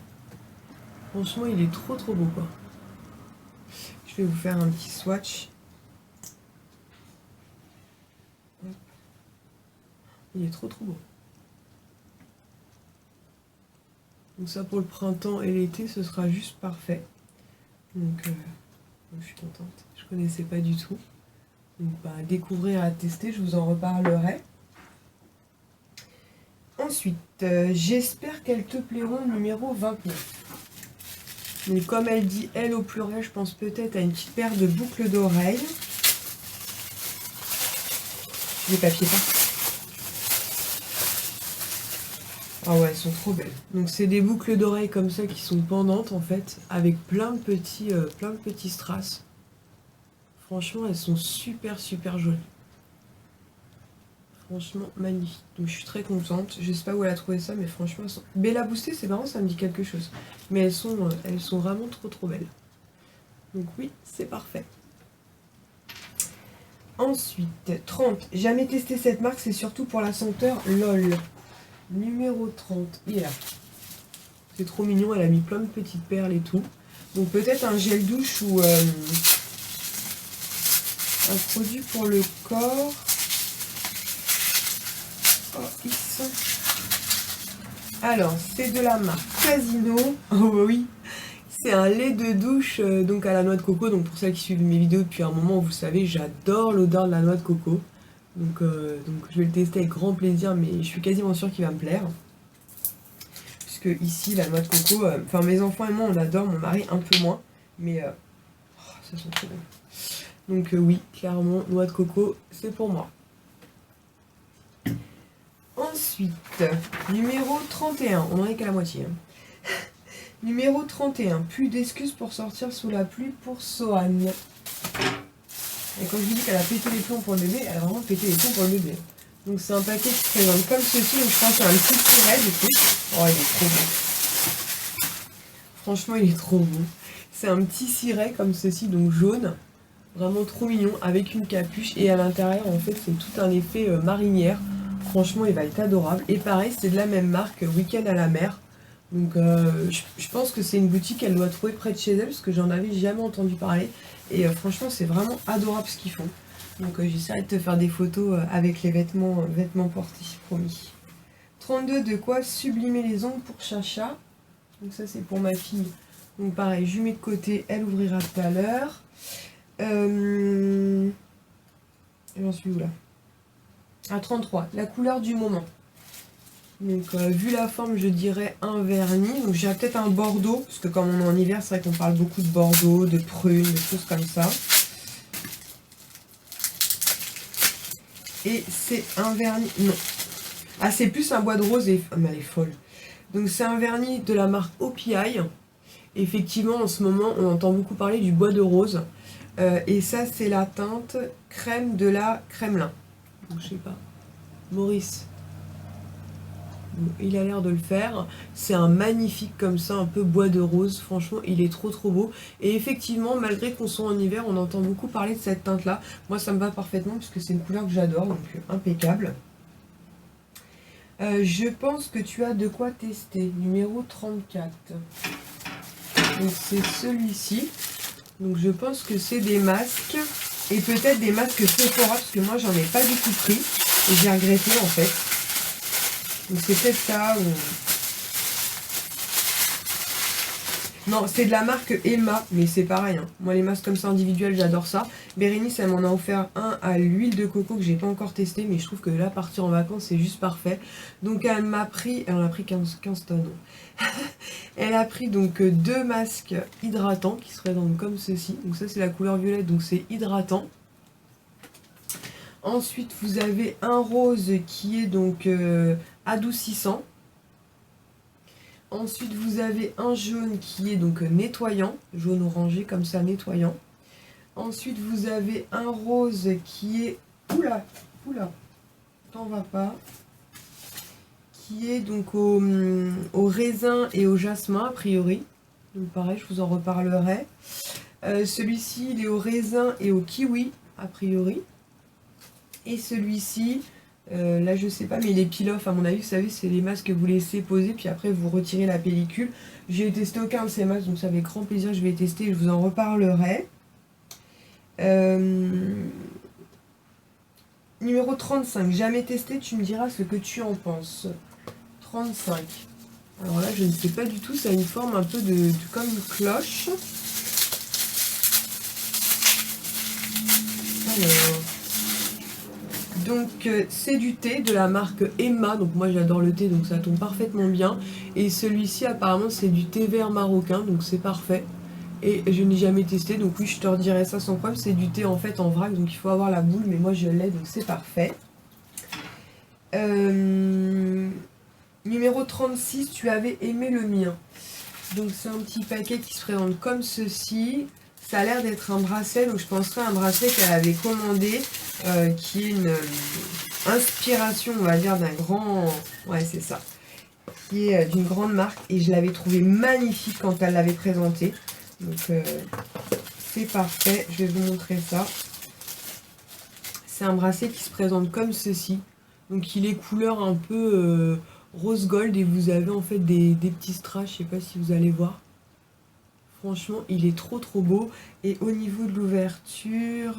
Franchement il est trop beau quoi. Je vais vous faire un petit swatch. Il est trop beau. Donc ça pour le printemps et l'été ce sera juste parfait. Donc je suis contente. Je connaissais pas du tout. Donc à découvrir, à tester, je vous en reparlerai. Ensuite, j'espère qu'elles te plairont, numéro 29. Donc comme elle dit, elle au pluriel, je pense peut-être à une petite paire de boucles d'oreilles. Les papiers peints. Ah ouais, elles sont trop belles. Donc c'est des boucles d'oreilles comme ça qui sont pendantes en fait, avec plein de petits strass. Franchement, elles sont super jolies. Franchement, magnifique. Donc je suis très contente. Je sais pas où elle a trouvé ça, mais franchement, elles sont... Bella Boostée, c'est marrant, ça me dit quelque chose. Mais elles sont vraiment trop belles. Donc oui, c'est parfait. Ensuite, 30. Jamais testé cette marque, c'est surtout pour la senteur LOL. Numéro 30. Il est là. C'est trop mignon, elle a mis plein de petites perles et tout. Donc peut-être un gel douche ou un produit pour le corps. Oh, X. Alors, c'est de la marque Casino. Oh oui, c'est un lait de douche donc à la noix de coco. Donc pour celles qui suivent mes vidéos depuis un moment, vous savez, j'adore l'odeur de la noix de coco. Donc je vais le tester avec grand plaisir, mais je suis quasiment sûre qu'il va me plaire. Puisque ici, la noix de coco, enfin mes enfants et moi, on adore, mon mari un peu moins. Mais ça sent trop bon. Donc oui, clairement, noix de coco, c'est pour moi. Ensuite, numéro 31, on en est qu'à la moitié. Hein. Numéro 31, plus d'excuses pour sortir sous la pluie pour Sohan. Et quand je vous dis qu'elle a pété les plombs pour le bébé, elle a vraiment pété les plombs pour le bébé. Donc c'est un paquet qui se présente comme ceci, donc je pense que c'est un petit tiret du coup. Oh, il est trop beau. Franchement, il est trop beau. C'est un petit ciré comme ceci, donc jaune. Vraiment trop mignon, avec une capuche. Et à l'intérieur, en fait, c'est tout un effet marinière. Franchement, il va être adorable. Et pareil, c'est de la même marque, Week-end à la mer. Donc je pense que c'est une boutique qu'elle doit trouver près de chez elle, parce que j'en avais jamais entendu parler. Et franchement, c'est vraiment adorable ce qu'ils font. Donc j'essaierai de te faire des photos avec les vêtements portés, promis. 32, de quoi sublimer les ongles pour Chacha. Donc ça, c'est pour ma fille. Donc pareil, je mets de côté, elle ouvrira tout à l'heure. J'en suis où là? À 33, la couleur du moment. Donc vu la forme, je dirais un vernis. Donc j'ai peut-être un bordeaux, parce que comme on est en hiver, c'est vrai qu'on parle beaucoup de bordeaux, de prunes, de choses comme ça. Et c'est un vernis... Non. Ah, c'est plus un bois de rose et... mais elle est folle. Donc c'est un vernis de la marque OPI. Effectivement, en ce moment, on entend beaucoup parler du bois de rose. Et ça, c'est la teinte crème de la Kremlin. Donc je sais pas. Maurice. Il a l'air de le faire. C'est un magnifique comme ça, un peu bois de rose. Franchement, il est trop beau. Et effectivement, malgré qu'on soit en hiver, on entend beaucoup parler de cette teinte-là. Moi, ça me va parfaitement puisque c'est une couleur que j'adore, donc impeccable. Je pense que tu as de quoi tester. Numéro 34. Donc c'est celui-ci. Donc je pense que c'est des masques. Et peut-être des masques Sephora, parce que moi, j'en ai pas du tout pris. Et j'ai regretté en fait. Donc c'est peut-être ça ou... Non, c'est de la marque Emma, mais c'est pareil. Hein. Moi, les masques comme ça individuels, j'adore ça. Bérénice, elle m'en a offert un à l'huile de coco que j'ai pas encore testé, mais je trouve que là, partir en vacances, c'est juste parfait. Donc elle m'a pris... Elle en a pris 15 tonnes. Elle a pris donc 2 masques hydratants qui se présentent comme ceci. Donc ça, c'est la couleur violette, donc c'est hydratant. Ensuite, vous avez un rose qui est donc adoucissant. Ensuite, vous avez un jaune qui est donc nettoyant, jaune orangé comme ça, nettoyant. Ensuite, vous avez un rose qui est... Oula, t'en vas pas. Qui est donc au raisin et au jasmin, a priori. Donc pareil, je vous en reparlerai. Celui-ci, il est au raisin et au kiwi, a priori. Et celui-ci, là je sais pas, mais les peel-off, à mon avis, vous savez, c'est les masques que vous laissez poser, puis après vous retirez la pellicule. J'ai testé aucun de ces masques, donc ça avec grand plaisir, je vais tester et je vous en reparlerai. Numéro 35, jamais testé, tu me diras ce que tu en penses. 35. Alors là, je ne sais pas du tout, ça a une forme un peu comme une cloche. Alors... Donc c'est du thé de la marque Emma, donc moi j'adore le thé, donc ça tombe parfaitement bien. Et celui-ci apparemment c'est du thé vert marocain, donc c'est parfait. Et je n'ai jamais testé, donc oui je te redirai ça sans problème. C'est du thé en fait en vrac, donc il faut avoir la boule, mais moi je l'ai, donc c'est parfait. Numéro 36, tu avais aimé le mien. Donc c'est un petit paquet qui se présente comme ceci. Ça a l'air d'être un bracelet, donc je penserais à un bracelet qu'elle avait commandé, qui est une inspiration, on va dire, d'un grand... Ouais, c'est ça. Qui est d'une grande marque, et je l'avais trouvé magnifique quand elle l'avait présenté. Donc, c'est parfait. Je vais vous montrer ça. C'est un bracelet qui se présente comme ceci. Donc, il est couleur un peu rose gold, et vous avez en fait des petits strass, je sais pas si vous allez voir. Franchement, il est trop beau. Et au niveau de l'ouverture,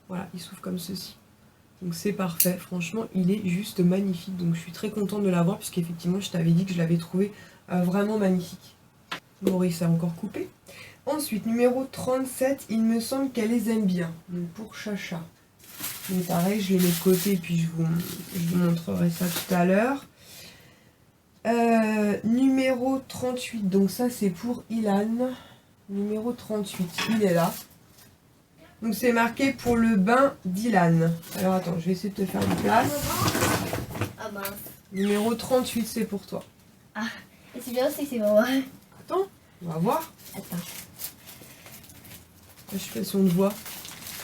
voilà, il s'ouvre comme ceci. Donc c'est parfait. Franchement, il est juste magnifique. Donc je suis très contente de l'avoir, puisqu'effectivement, je t'avais dit que je l'avais trouvé vraiment magnifique. Maurice a encore coupé. Ensuite, numéro 37, il me semble qu'elle les aime bien. Donc pour Chacha. Donc pareil, je les mets de côté et puis je vous montrerai ça tout à l'heure. Numéro 38, donc ça c'est pour Ilan. Numéro 38, il est là. Donc c'est marqué pour le bain d'Ilan. Alors attends, je vais essayer de te faire une place. Ah mince. Numéro 38, c'est pour toi. Ah, et c'est bien aussi, c'est pour moi. Attends, on va voir. Attends. Je sais pas si on te voit.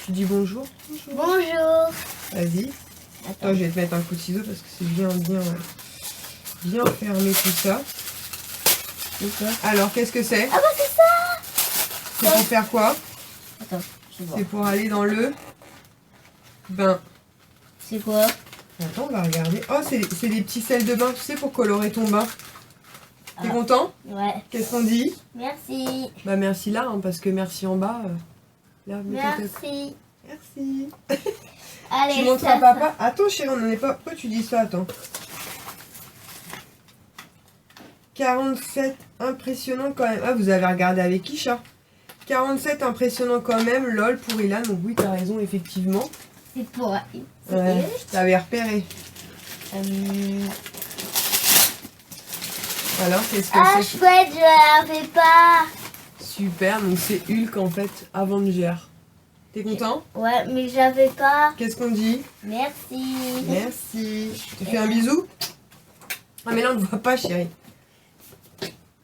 Tu dis bonjour. Bonjour. Vas-y. Attends. Attends, je vais te mettre un coup de ciseau parce que c'est bien fermé tout ça. Alors, qu'est-ce que c'est? Ah bah c'est ça. C'est pour faire quoi? Attends, je vois. C'est pour aller dans le bain. C'est quoi? Attends, on va regarder. Oh, c'est des petits sels de bain, tu sais, pour colorer ton bain. T'es content? Ouais. Qu'est-ce qu'on dit? Merci. Bah merci là, hein, parce que merci en bas. Là, mets ta tête. Merci. Merci. Allez, Tu montres à papa. Attends chérie, on n'en est pas. Pourquoi tu dis ça? Attends. 47, impressionnant quand même. Ah, vous avez regardé avec Isha. 47, impressionnant quand même. Lol pour Ilan. Donc oui, t'as raison, effectivement. C'est pour... Ouais, t'avais repéré. Alors, qu'est-ce que Ah, c'est? chouette, je la fais pas. Super, donc c'est Hulk en fait, Avenger. T'es content? Ouais, mais je la fais pas. Qu'est-ce qu'on dit? Merci. Merci. Je te fais un bisou? Ah mais là on ne voit pas chérie.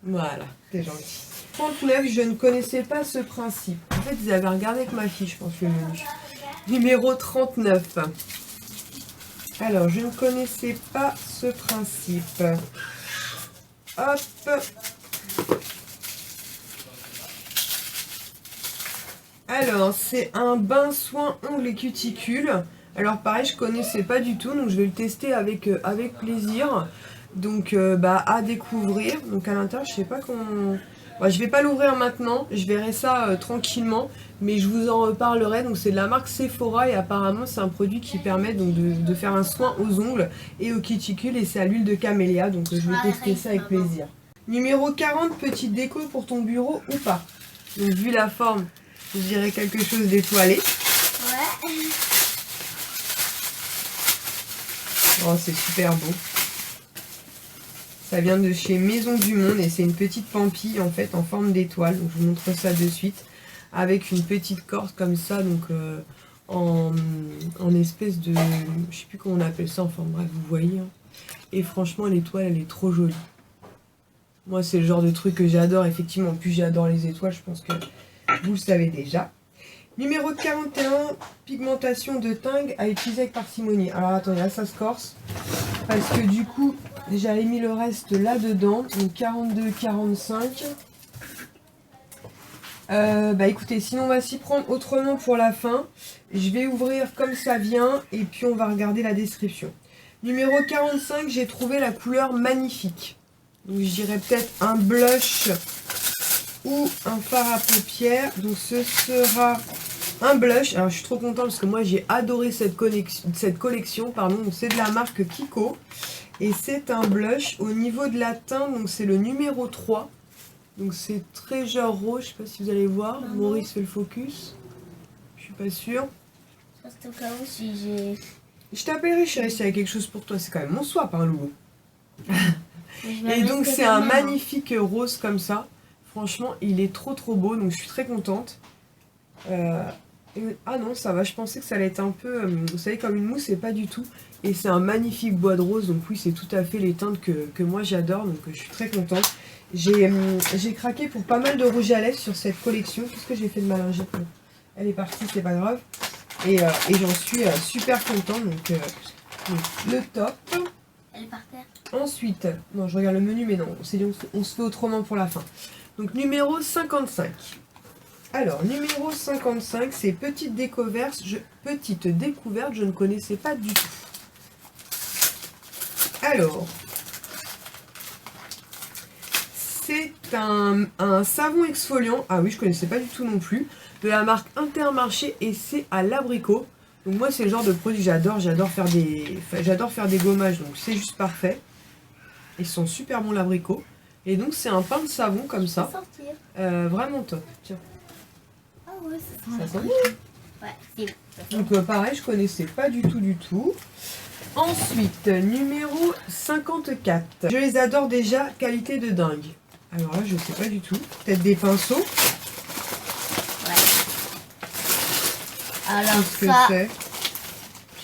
Voilà, t'es gentil. 39, je ne connaissais pas ce principe. En fait, vous avez regardé avec ma fille, je pense, le menu. Numéro 39. Alors, je ne connaissais pas ce principe. Hop. Alors, c'est un bain soin ongles et cuticules. Alors pareil, je connaissais pas du tout, donc je vais le tester avec plaisir. Donc à découvrir. Donc à l'intérieur, je sais pas comment... Bon, je vais pas l'ouvrir maintenant, je verrai ça tranquillement, mais je vous en reparlerai. Donc c'est de la marque Sephora et apparemment c'est un produit qui permet donc de faire un soin aux ongles et aux cuticules et c'est à l'huile de camélia. Donc je vais tester ça avec plaisir. Numéro 40, petite déco pour ton bureau ou pas. Donc vu la forme, je dirais quelque chose d'étoilé. Ouais. Oh, c'est super beau. Ça vient de chez Maison du Monde et c'est une petite pampille en fait en forme d'étoile. Donc je vous montre ça de suite. Avec une petite corde comme ça, donc en espèce de... Je sais plus comment on appelle ça, enfin bref, vous voyez. Hein. Et franchement, l'étoile, elle est trop jolie. Moi, c'est le genre de truc que j'adore, effectivement. En plus, j'adore les étoiles, je pense que vous le savez déjà. Numéro 41, pigmentation de teint à utiliser avec parcimonie. Alors attendez, là ça se corse. Parce que du coup, j'avais mis le reste là-dedans. Donc 42, 45. Écoutez, sinon on va s'y prendre autrement pour la fin. Je vais ouvrir comme ça vient et puis on va regarder la description. Numéro 45, j'ai trouvé la couleur magnifique. Donc je dirais peut-être un blush ou un fard à paupières. Donc ce sera un blush. Alors je suis trop contente parce que moi j'ai adoré cette collection. Pardon. C'est de la marque Kiko. Et c'est un blush au niveau de la teinte. Donc c'est le numéro 3. Donc c'est très genre rose. Je sais pas si vous allez voir. Maurice fait le focus. Je suis pas sûre. C'est au cas où si j'ai... Je t'appellerai chérie s'il y a quelque chose pour toi. C'est quand même mon swap, hein, Loulou. Et donc c'est un magnifique rose comme ça. Franchement, il est trop beau, donc je suis très contente. Ah non, ça va, je pensais que ça allait être un peu, vous savez, comme une mousse, et pas du tout. Et c'est un magnifique bois de rose, donc oui, c'est tout à fait les teintes que moi j'adore, donc je suis très contente. J'ai craqué pour pas mal de rouge à lèvres sur cette collection. Qu'est-ce que j'ai fait de malingette? Elle est partie, c'est pas grave. Et j'en suis super contente, donc le top. Elle est par terre. Ensuite, non, je regarde le menu, mais non, on se fait autrement pour la fin. Donc, numéro 55. Alors, numéro 55, c'est petite découverte, je ne connaissais pas du tout. Alors, c'est un savon exfoliant, ah oui, je ne connaissais pas du tout non plus, de la marque Intermarché et c'est à l'abricot. Donc moi, c'est le genre de produit que j'adore faire des gommages, donc c'est juste parfait. Ils sont super bons l'abricot. Et donc c'est un pain de savon comme ça. Vraiment top. Tiens. Ah ouais, ça sent bon. Ouais, c'est bon. Donc pareil, je connaissais pas du tout. Ensuite, numéro 54. Je les adore déjà, qualité de dingue. Alors là, je sais pas du tout. Peut-être des pinceaux. Ouais. Alors Qu'est-ce que ça, c'est?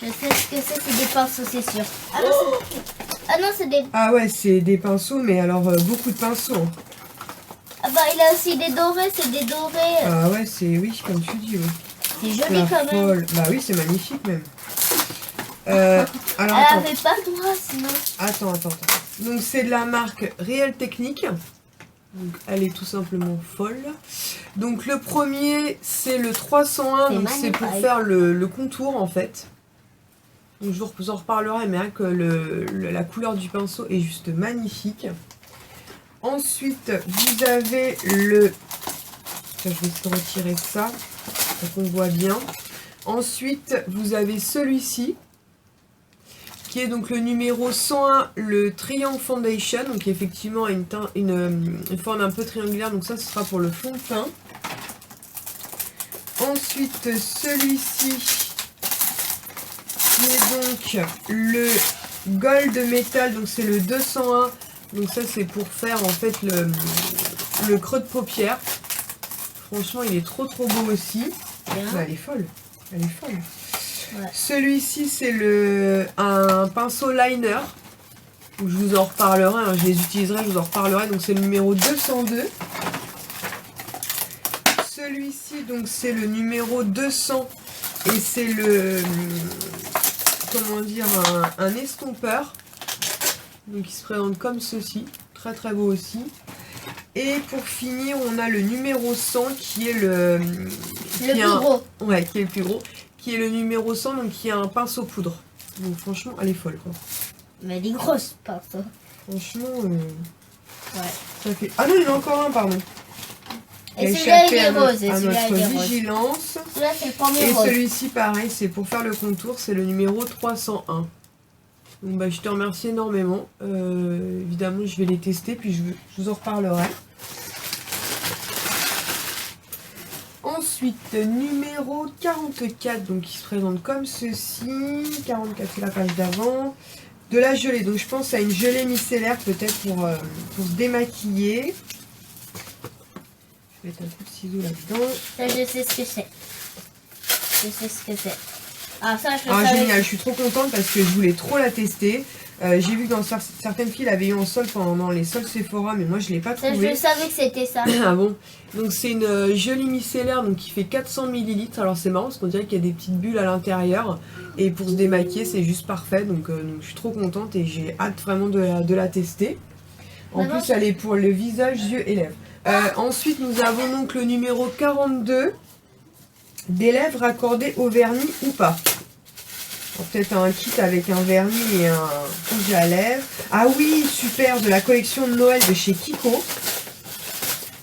je sais ce que c'est des pinceaux, c'est sûr. Ah non, Ah non, c'est des... Ah ouais, c'est des pinceaux, mais alors beaucoup de pinceaux. Hein. Ah bah, il a aussi des dorés, c'est des dorés. Ah ouais, c'est... Oui, comme tu dis, oui. C'est joli quand même. Folle. Bah oui, c'est magnifique même. Alors, Elle attends. avait pas le droit sinon. Attends. Donc, c'est de la marque Réelle Technique. Donc, elle est tout simplement folle. Donc, le premier, c'est le 301. Donc, c'est pour faire le contour, en fait. Donc, je vous en reparlerai, mais rien que la couleur du pinceau est juste magnifique. Ensuite, vous avez le... Je vais essayer de retirer ça, pour qu'on voit bien. Ensuite, vous avez celui-ci, qui est donc le numéro 101, le Triangle Foundation, donc effectivement une forme un peu triangulaire, donc ça ce sera pour le fond de teint. Ensuite celui-ci, qui est donc le Gold Metal, donc c'est le 201, donc ça c'est pour faire en fait le creux de paupière. Franchement il est trop beau aussi. Elle est folle, Ouais. Celui-ci, c'est un pinceau liner. Je vous en reparlerai, hein, je les utiliserai, je vous en reparlerai. Donc, c'est le numéro 202. Celui-ci, donc, c'est le numéro 200. Et c'est comment dire, un estompeur. Donc, il se présente comme ceci. Très beau aussi. Et pour finir, on a le numéro 100 qui est le plus gros. Ouais, qui est le plus gros. Qui est le numéro 100, donc qui a un pinceau poudre. Donc franchement, elle est folle quoi. Mais elle est grosse pinceau. Franchement, ouais. Ça fait... Ah non, il y en a encore un, pardon. Et celui-là, il est rose. À notre vigilance. Celui-là, c'est le premier et rose. celui-ci, pareil, c'est pour faire le contour, c'est le numéro 301. Donc bah, je te remercie énormément. Évidemment, je vais les tester, puis je vous en reparlerai. Ensuite, numéro 44, donc qui se présente comme ceci. 44, c'est la page d'avant. De la gelée, donc je pense à une gelée micellaire peut-être pour se démaquiller. Je vais mettre un coup de ciseau là-dedans. Ça, je sais ce que c'est. Je sais ce que c'est. Ah, ça, je le savais. Génial, je suis trop contente parce que je voulais trop la tester. J'ai vu que dans certaines filles l'avaient eu en solde pendant les soldes Sephora, mais moi je ne l'ai pas trouvé. Je savais que c'était ça. Ah bon. Donc c'est une gelée micellaire donc qui fait 400 ml. Alors c'est marrant parce qu'on dirait qu'il y a des petites bulles à l'intérieur. Et pour se démaquiller, c'est juste parfait. Donc je suis trop contente et j'ai hâte vraiment de la tester. En plus, elle est pour le visage, yeux et lèvres. Ensuite, nous avons donc le numéro 42. Des lèvres raccordées au vernis ou pas. Peut-être un kit avec un vernis et un rouge à lèvres. Ah oui, super, de la collection de Noël de chez Kiko.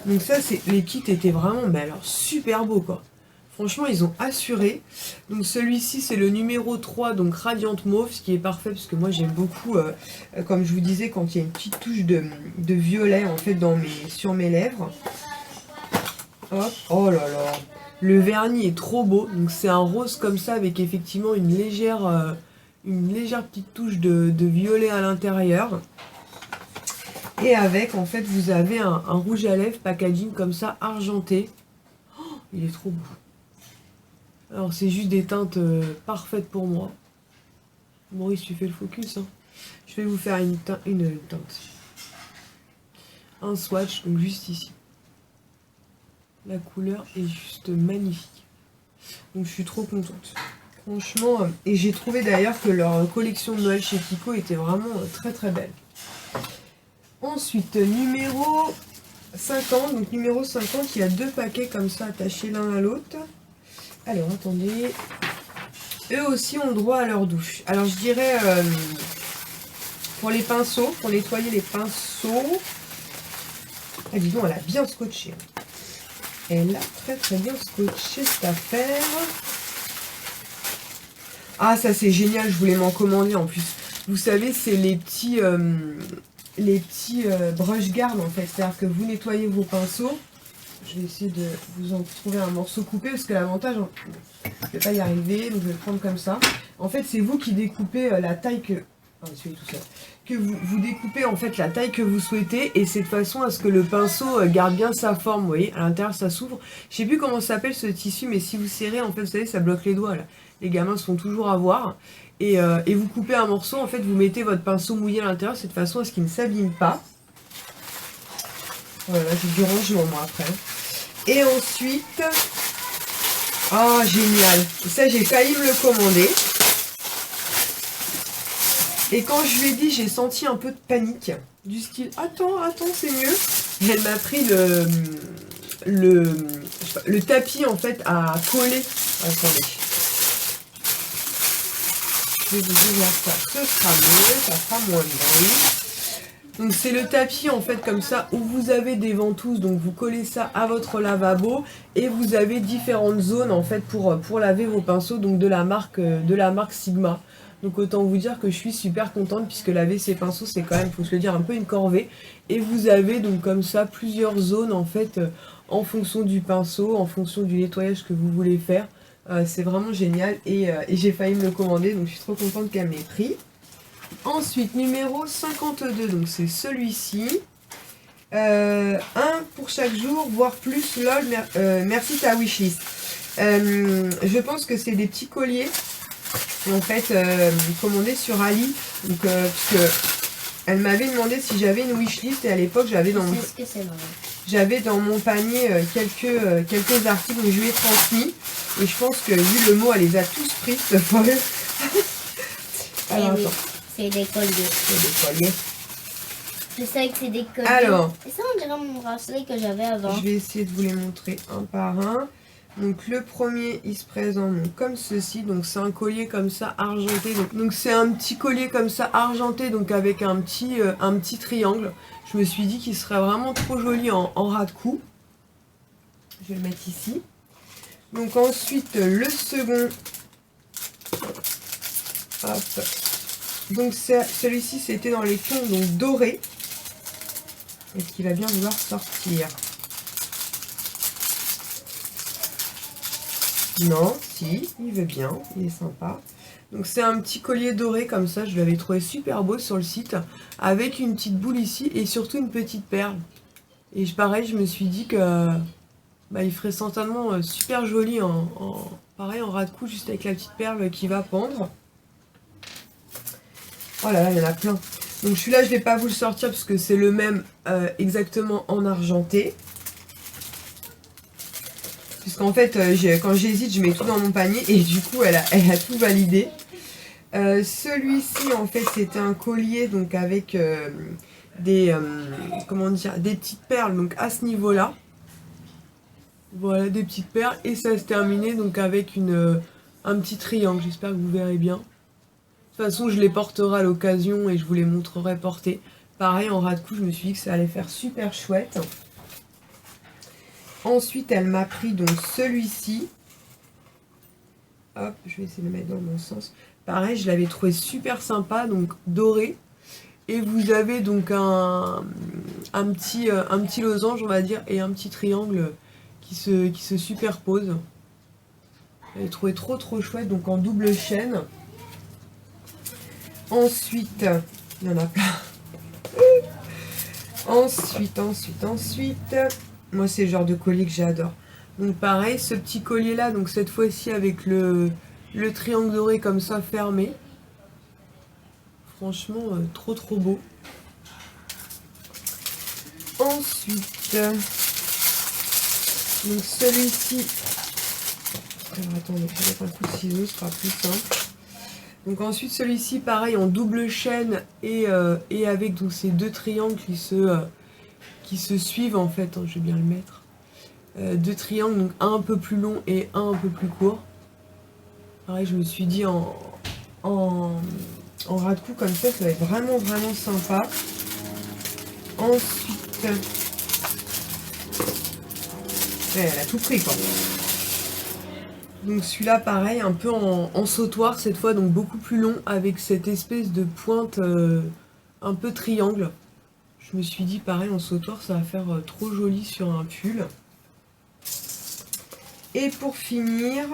Donc ça, les kits étaient vraiment, mais alors super beaux quoi. Franchement, ils ont assuré. Donc celui-ci, c'est le numéro 3, donc Radiant Mauve, ce qui est parfait parce que moi j'aime beaucoup, comme je vous disais, quand il y a une petite touche de violet en fait sur mes lèvres. Hop, oh là là. Le vernis est trop beau, donc c'est un rose comme ça avec effectivement une légère petite touche de violet à l'intérieur. Et avec, en fait, vous avez un rouge à lèvres packaging comme ça, argenté. Oh, il est trop beau. Alors c'est juste des teintes parfaites pour moi. Maurice, tu fais le focus. Hein. Je vais vous faire une teinte. Un swatch, donc juste ici. La couleur est juste magnifique. Donc je suis trop contente. Franchement, et j'ai trouvé d'ailleurs que leur collection de Noël chez Kiko était vraiment très belle. Ensuite, numéro 50. Donc numéro 50, il y a 2 paquets comme ça attachés l'un à l'autre. Alors attendez. Eux aussi ont le droit à leur douche. Alors je dirais pour les pinceaux, pour nettoyer les pinceaux. Ah dis donc, elle a bien scotché. Elle a très bien scotché cette affaire. Ah ça c'est génial, je voulais m'en commander en plus. Vous savez, c'est les petits brush guard en fait. C'est-à-dire que vous nettoyez vos pinceaux. Je vais essayer de vous en trouver un morceau coupé parce que l'avantage, je ne vais pas y arriver, donc je vais le prendre comme ça. En fait, c'est vous qui découpez la taille que... que vous découpez en fait la taille que vous souhaitez et c'est de façon à ce que le pinceau garde bien sa forme, vous voyez, à l'intérieur ça s'ouvre. Je sais plus comment ça s'appelle ce tissu, mais si vous serrez, en fait, vous savez, ça bloque les doigts là. Les gamins se font toujours avoir. et vous coupez un morceau, en fait vous mettez votre pinceau mouillé à l'intérieur, de cette façon à ce qu'il ne s'abîme pas. Voilà, j'ai du rangement moi après. Et ensuite, oh génial, ça j'ai failli me le commander. Et quand je lui ai dit, j'ai senti un peu de panique, du style attends, c'est mieux. Et elle m'a pris le tapis en fait à coller. Attendez. Je vais vous ouvrir ça, ce sera mieux, ça fera moins de bruit. Donc c'est le tapis en fait comme ça où vous avez des ventouses, donc vous collez ça à votre lavabo et vous avez différentes zones en fait pour laver vos pinceaux, donc de la marque Sigma. Donc autant vous dire que je suis super contente puisque laver ces pinceaux c'est quand même, faut se le dire, un peu une corvée. Et vous avez donc comme ça plusieurs zones en fait en fonction du pinceau, en fonction du nettoyage que vous voulez faire. C'est vraiment génial et j'ai failli me le commander, donc je suis trop contente qu'elle m'ait pris. Ensuite, numéro 52, donc c'est celui-ci. Un pour chaque jour, voire plus, lol, merci ta wishlist. Je pense que c'est des petits colliers, en fait, commandés sur Ali. Donc, puisque elle m'avait demandé si j'avais une wishlist, et à l'époque, j'avais dans mon panier quelques articles, donc je lui ai transmis. Et je pense que, vu le mot, elle les a tous pris, cette fois. Alors, attends. C'est des colliers. C'est des colliers. Je sais que c'est des colliers. Alors. Et ça, on dirait mon bracelet que j'avais avant. Je vais essayer de vous les montrer un par un. Donc le premier, il se présente donc, comme ceci. Donc c'est un collier comme ça, argenté. Donc c'est un petit collier comme ça, argenté, donc avec un petit triangle. Je me suis dit qu'il serait vraiment trop joli en ras de cou. Je vais le mettre ici. Donc ensuite, le second. Hop. Donc celui-ci c'était dans les tons donc dorés. Est-ce qu'il va bien vouloir sortir? Non, si, il veut bien, il est sympa. Donc c'est un petit collier doré comme ça, je l'avais trouvé super beau sur le site, avec une petite boule ici et surtout une petite perle. Et pareil, je me suis dit que il ferait certainement super joli pareil en ras de cou, juste avec la petite perle qui va pendre. Oh là là, il y en a plein. Donc celui-là, je ne vais pas vous le sortir parce que c'est le même exactement en argenté. Puisqu'en fait, quand j'hésite, je mets tout dans mon panier et du coup, elle a tout validé. Celui-ci, en fait, c'était un collier donc avec des petites perles donc à ce niveau-là. Voilà, des petites perles. Et ça se terminait donc avec un petit triangle. J'espère que vous verrez bien. De toute façon, je les porterai à l'occasion et je vous les montrerai portés. Pareil, en ras de cou, je me suis dit que ça allait faire super chouette. Ensuite, elle m'a pris donc celui-ci. Hop, je vais essayer de le mettre dans mon sens. Pareil, je l'avais trouvé super sympa, donc doré. Et vous avez donc un petit losange, on va dire, et un petit triangle qui se superpose. Je l'ai trouvé trop chouette, donc en double chaîne. Ensuite, il y en a plein. Ensuite. Moi, c'est le genre de collier que j'adore. Donc pareil, ce petit collier là, donc cette fois-ci avec le triangle doré comme ça fermé. Franchement, trop beau. Ensuite, donc celui-ci. Alors attendez, je vais mettre un coup de ciseau, ce sera plus simple. Donc ensuite celui-ci pareil en double chaîne et avec donc ces deux triangles qui se suivent en fait, hein, je vais bien le mettre. Deux triangles, donc un peu plus long et un peu plus court. Pareil, je me suis dit en ras de cou comme ça va être vraiment sympa. Ensuite, elle a tout pris quoi. Donc celui-là pareil, un peu en sautoir cette fois, donc beaucoup plus long avec cette espèce de pointe un peu triangle. Je me suis dit pareil en sautoir ça va faire trop joli sur un pull. Et pour finir,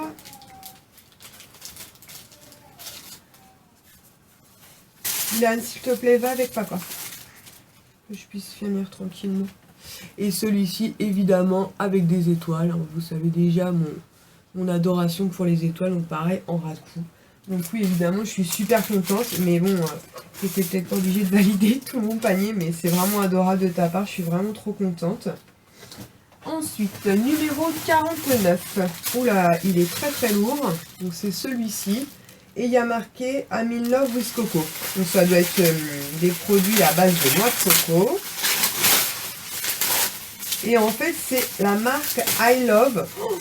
Dylan, s'il te plaît, va avec papa. Que je puisse finir tranquillement. Et celui-ci évidemment avec des étoiles, hein. Vous savez déjà mon adoration pour les étoiles, donc pareil en ras de cou. Donc oui, évidemment, je suis super contente. Mais bon, j'étais peut-être pas obligée de valider tout mon panier. Mais c'est vraiment adorable de ta part. Je suis vraiment trop contente. Ensuite, numéro 49. Oula, il est très très lourd. Donc c'est celui-ci. Et il y a marqué I'm in love with coco. Donc ça doit être des produits à base de noix de coco. Et en fait, c'est la marque I Love. Oh,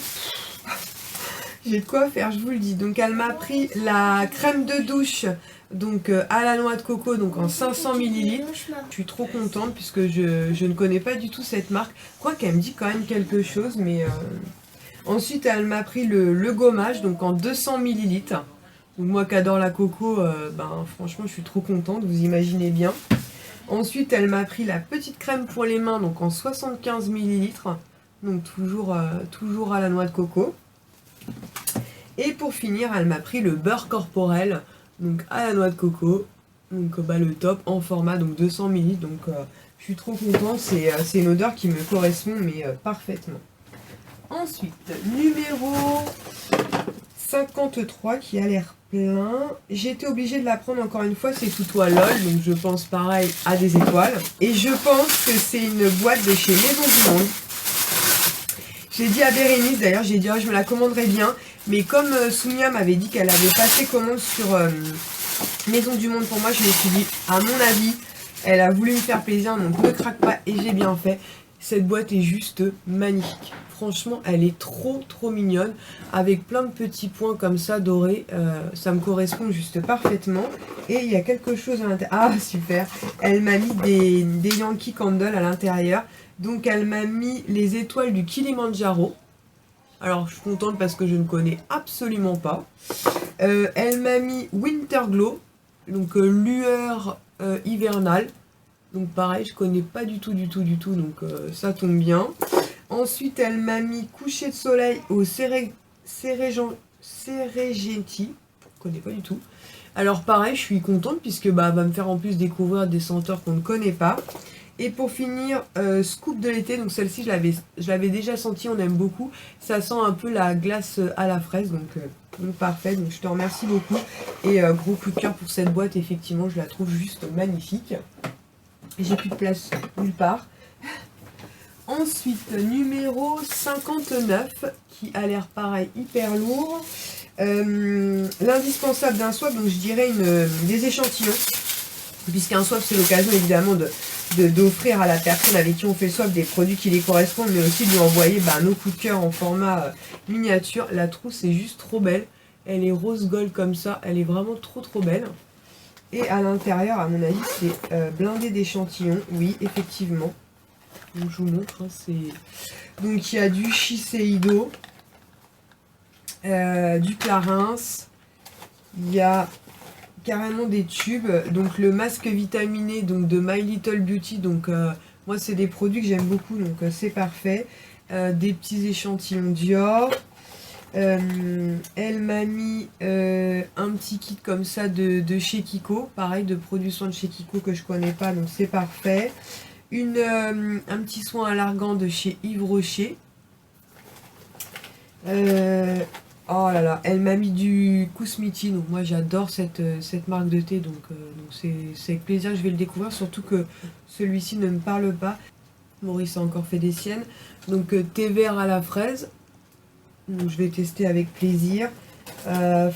j'ai de quoi faire, je vous le dis. Donc elle m'a pris la crème de douche donc à la noix de coco, donc en 500 ml. Je suis trop contente puisque je ne connais pas du tout cette marque. Quoi qu'elle me dit quand même quelque chose, mais... Ensuite, elle m'a pris le gommage, donc en 200 ml. Donc moi qui adore la coco, franchement, je suis trop contente, vous imaginez bien. Ensuite, elle m'a pris la petite crème pour les mains, donc en 75 ml. Donc toujours à la noix de coco. Et pour finir, elle m'a pris le beurre corporel, donc à la noix de coco. Donc le top en format donc 200 ml. Donc je suis trop contente, c'est une odeur qui me correspond mais parfaitement. Ensuite, numéro 53 qui a l'air plein. J'ai été obligée de la prendre encore une fois, c'est tout LOL, donc je pense pareil à des étoiles. Et je pense que c'est une boîte de chez Maison du Monde. J'ai dit à Bérénice, d'ailleurs, j'ai dit je me la commanderais bien. Mais comme Soumia m'avait dit qu'elle avait passé commande sur Maison du Monde pour moi, je me suis dit, à mon avis, elle a voulu me faire plaisir, donc ne craque pas et j'ai bien fait. Cette boîte est juste magnifique. Franchement, elle est trop mignonne. Avec plein de petits points comme ça dorés. Ça me correspond juste parfaitement. Et il y a quelque chose à l'intérieur. Ah, super. Elle m'a mis des Yankee Candle à l'intérieur. Donc, elle m'a mis les étoiles du Kilimanjaro. Alors, je suis contente parce que je ne connais absolument pas. Elle m'a mis Winter Glow. Donc, lueur hivernale. Donc pareil, je connais pas du tout, donc ça tombe bien. Ensuite, elle m'a mis coucher de soleil au Serengeti. Je connais pas du tout. Alors pareil, je suis contente puisque va me faire en plus découvrir des senteurs qu'on ne connaît pas. Et pour finir, Scoop de l'été, donc celle-ci je l'avais déjà sentie, on aime beaucoup. Ça sent un peu la glace à la fraise, donc parfait, donc je te remercie beaucoup. Et gros coup de cœur pour cette boîte, effectivement, je la trouve juste magnifique. J'ai plus de place nulle part. Ensuite, numéro 59, qui a l'air pareil, hyper lourd. L'indispensable d'un swap, donc je dirais des échantillons. Puisqu'un swap, c'est l'occasion évidemment d'offrir à la personne avec qui on fait le swap des produits qui les correspondent, mais aussi de lui envoyer nos coups de cœur en format miniature. La trousse est juste trop belle. Elle est rose gold comme ça, elle est vraiment trop belle. Et à l'intérieur, à mon avis, c'est blindé d'échantillons. Oui, effectivement. Donc, je vous montre. Donc, il y a du Shiseido, du Clarins. Il y a carrément des tubes. Donc, le masque vitaminé donc, de My Little Beauty. Donc, moi, c'est des produits que j'aime beaucoup. Donc, c'est parfait. Des petits échantillons Dior. Elle m'a mis un petit kit comme ça de chez Kiko, pareil de produits soins de chez Kiko que je connais pas, donc c'est parfait. Un petit soin à l'argan de chez Yves Rocher. Oh là là, elle m'a mis du Kousmiti, donc moi j'adore cette marque de thé, donc c'est avec plaisir que je vais le découvrir, surtout que celui-ci ne me parle pas. Maurice a encore fait des siennes, donc thé vert à la fraise. Donc je vais tester avec plaisir. Il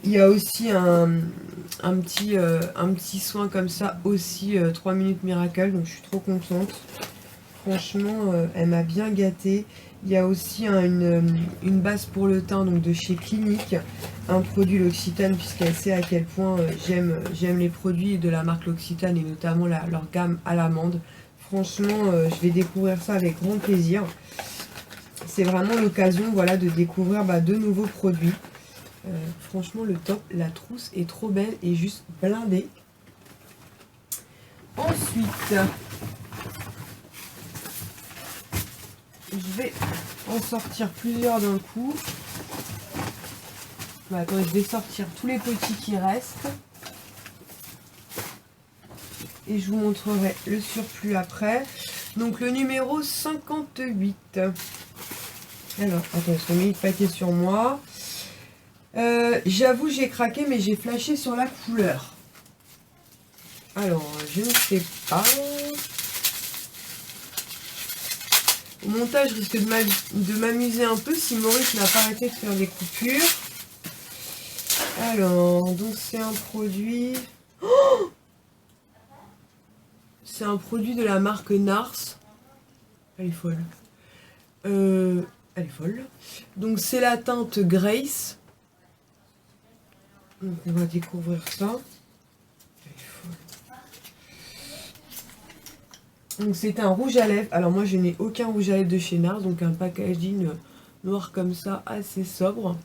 y a aussi un petit soin comme ça aussi, 3 minutes miracle, donc je suis trop contente. Franchement, elle m'a bien gâtée. Il y a aussi une base pour le teint donc de chez Clinique, un produit L'Occitane, puisqu'elle sait à quel point j'aime les produits de la marque L'Occitane et notamment leur gamme à l'amande. Franchement, je vais découvrir ça avec grand plaisir. C'est vraiment l'occasion de découvrir de nouveaux produits. Franchement, le top. La trousse est trop belle et juste blindée. Ensuite, je vais en sortir plusieurs d'un coup. Attendez, je vais sortir tous les petits qui restent. Et je vous montrerai le surplus après. Donc le numéro 58. Alors, attends, je mets le paquet sur moi. J'avoue, j'ai craqué, mais j'ai flashé sur la couleur. Alors, je ne sais pas. Au montage, je risque de m'amuser un peu si Maurice n'a pas arrêté de faire des coupures. Alors, donc c'est un produit... Oh, c'est un produit de la marque Nars. Elle est folle. Elle est folle. Donc c'est la teinte Grace. Donc on va découvrir ça. Elle est folle. Donc c'est un rouge à lèvres. Alors moi je n'ai aucun rouge à lèvres de chez Nars. Donc un packaging noir comme ça, assez sobre.